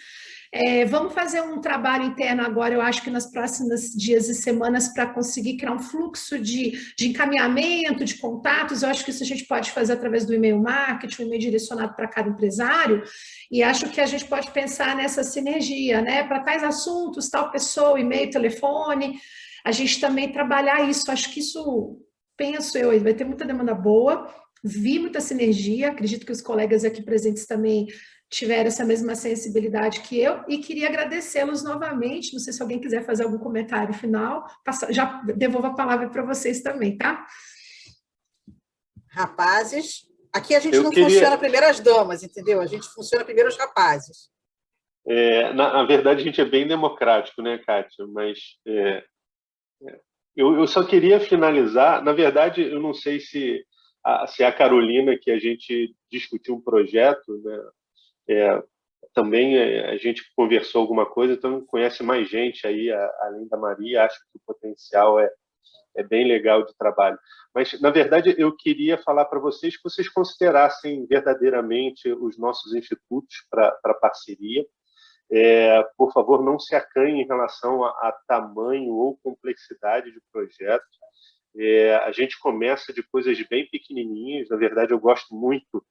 Vamos fazer um trabalho interno agora, eu acho que nas próximas dias e semanas, para conseguir criar um fluxo de encaminhamento, de contatos. Eu acho que isso a gente pode fazer através do e-mail marketing, um e-mail direcionado para cada empresário, e acho que a gente pode pensar nessa sinergia, né? Para tais assuntos, tal pessoa, e-mail, telefone, a gente também trabalhar isso. Acho que isso, penso eu, vai ter muita demanda boa, vi muita sinergia, acredito que os colegas aqui presentes também tiveram essa mesma sensibilidade que eu, e queria agradecê-los novamente. Não sei se alguém quiser fazer algum comentário final, já devolvo a palavra para vocês também, tá? Rapazes, aqui a gente funciona primeiras damas, entendeu? A gente funciona primeiro os rapazes. Na verdade, a gente é bem democrático, né, Kátia? Mas eu só queria finalizar. Na verdade, eu não sei se a Carolina, que a gente discutiu um projeto, né, também a gente conversou alguma coisa, então conhece mais gente aí, além da Maria, acho que o potencial é bem legal de trabalho. Mas, na verdade, eu queria falar para vocês que vocês considerassem verdadeiramente os nossos institutos para parceria. Por favor, não se acanhem em relação a tamanho ou complexidade de projeto. A gente começa de coisas bem pequenininhas. Na verdade, eu gosto muito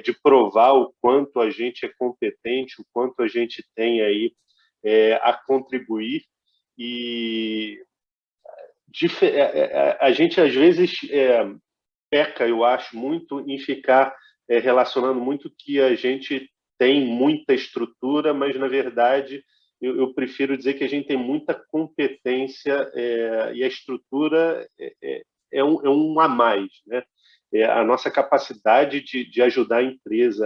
de provar o quanto a gente é competente, o quanto a gente tem aí a contribuir. E a gente, às vezes, peca, eu acho, muito em ficar relacionando muito que a gente tem muita estrutura, mas, na verdade, eu prefiro dizer que a gente tem muita competência e a estrutura é um a mais, né? A nossa capacidade de ajudar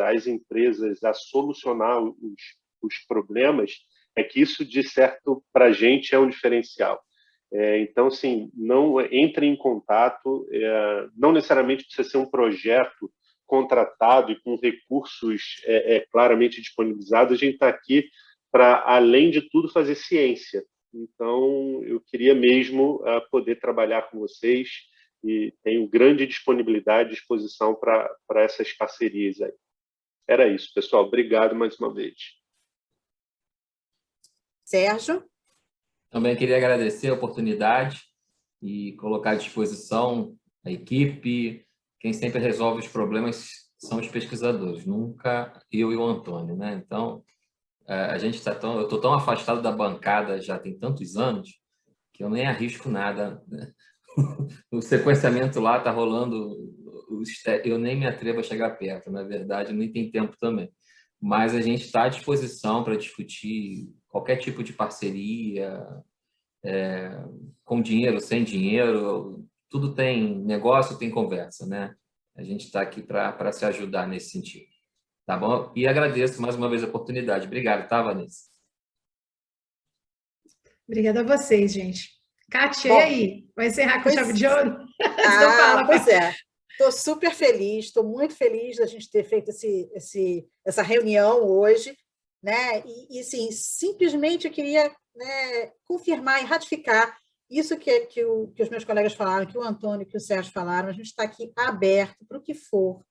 as empresas a solucionar os problemas, é que isso, de certo, para a gente é um diferencial. Então, assim, não entre em contato, não necessariamente precisa ser um projeto contratado e com recursos claramente disponibilizados. A gente está aqui para, além de tudo, fazer ciência. Então, eu queria mesmo poder trabalhar com vocês e tenho grande disponibilidade e disposição para essas parcerias aí. Era isso, pessoal. Obrigado mais uma vez. Sérgio? Também queria agradecer a oportunidade e colocar à disposição a equipe. Quem sempre resolve os problemas são os pesquisadores, nunca eu e o Antônio, né? Então, eu estou tão afastado da bancada já tem tantos anos que eu nem arrisco nada, né? O sequenciamento lá está rolando, eu nem me atrevo a chegar perto, na verdade, nem tem tempo também. Mas a gente está à disposição para discutir qualquer tipo de parceria, com dinheiro, sem dinheiro, tudo tem negócio, tem conversa, né? A gente está aqui para se ajudar nesse sentido, tá bom? E agradeço mais uma vez a oportunidade. Obrigado, tá, Vanessa? Obrigada a vocês, gente. Kátia, Bom, e aí? Vai encerrar com chave de ouro? Pois é. Estou super feliz, estou muito feliz da gente ter feito essa reunião hoje, né? E sim, simplesmente eu queria, né, confirmar e ratificar isso que os meus colegas falaram, que o Antônio, que o Sérgio falaram. A gente está aqui aberto para o que for,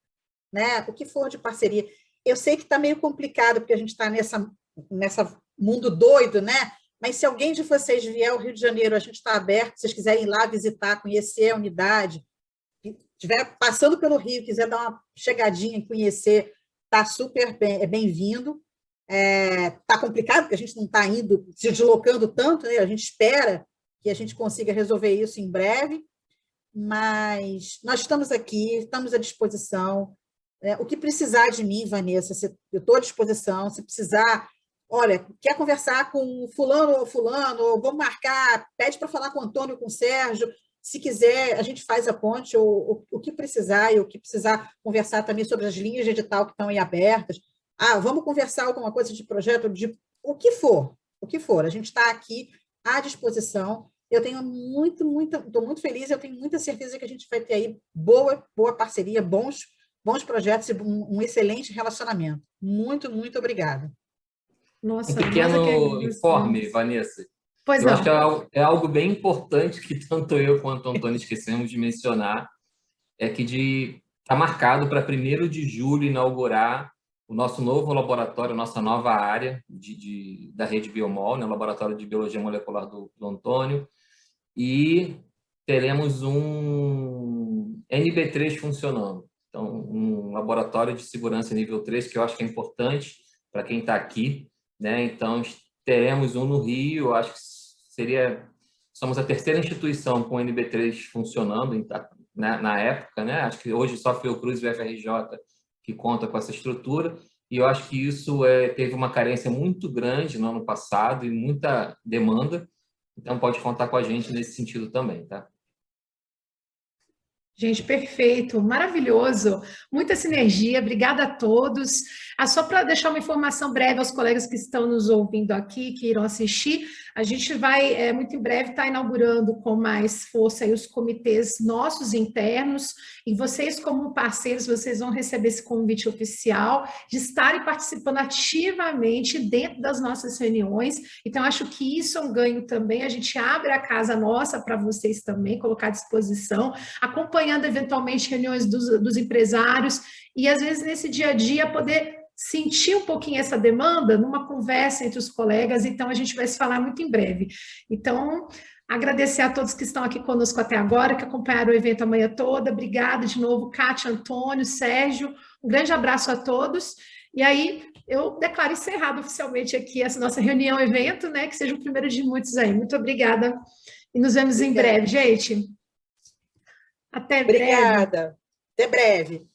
né? O que for de parceria. Eu sei que está meio complicado, porque a gente está nessa mundo doido, né? Mas se alguém de vocês vier ao Rio de Janeiro, a gente está aberto, se vocês quiserem ir lá visitar, conhecer a unidade, estiver passando pelo Rio, quiser dar uma chegadinha e conhecer, está super bem-vindo. Está complicado, porque a gente não está indo, se deslocando tanto, né? A gente espera que a gente consiga resolver isso em breve, mas nós estamos aqui, estamos à disposição. O que precisar de mim, Vanessa, eu estou à disposição. Se precisar, olha, quer conversar com fulano ou fulano, ou vamos marcar, pede para falar com o Antônio, com o Sérgio. Se quiser, a gente faz a ponte, ou o que precisar, e o que precisar conversar também sobre as linhas de edital que estão aí abertas. Vamos conversar alguma coisa de projeto, de o que for, a gente está aqui à disposição. Eu tenho estou muito feliz, eu tenho muita certeza que a gente vai ter aí boa parceria, bons projetos e um excelente relacionamento. Muito, muito obrigada. Nossa, um pequeno informe, Vanessa. Pois eu não. acho que é algo bem importante que tanto eu quanto o Antônio esquecemos de mencionar, é que está marcado para 1º de julho inaugurar o nosso novo laboratório, nossa nova área da Rede Biomol, né, o Laboratório de Biologia Molecular do Antônio, e teremos um NB3 funcionando. Então, um laboratório de segurança nível 3, que eu acho que é importante para quem está aqui, né? Então, teremos um no Rio, acho que somos a 3ª instituição com NB3 funcionando na época, né? Acho que hoje só Fiocruz e o FRJ que conta com essa estrutura, e eu acho que isso teve uma carência muito grande no ano passado e muita demanda, então pode contar com a gente nesse sentido também, tá? Gente, perfeito, maravilhoso, muita sinergia, obrigada a todos. Só para deixar uma informação breve aos colegas que estão nos ouvindo aqui, que irão assistir, a gente vai, muito em breve, estar inaugurando com mais força aí os comitês nossos internos, e vocês, como parceiros, vocês vão receber esse convite oficial de estarem participando ativamente dentro das nossas reuniões. Então, acho que isso é um ganho também, a gente abre a casa nossa para vocês também, colocar à disposição, acompanhando eventualmente reuniões dos empresários, e às vezes nesse dia a dia poder sentir um pouquinho essa demanda numa conversa entre os colegas. Então a gente vai se falar muito em breve. Então, agradecer a todos que estão aqui conosco até agora, que acompanharam o evento a manhã toda. Obrigada de novo, Kátia, Antônio, Sérgio, um grande abraço a todos, e aí eu declaro encerrado oficialmente aqui essa nossa reunião, evento, né, que seja o primeiro de muitos aí. Muito obrigada, e nos vemos em breve, gente. Até breve. Obrigada. Até breve.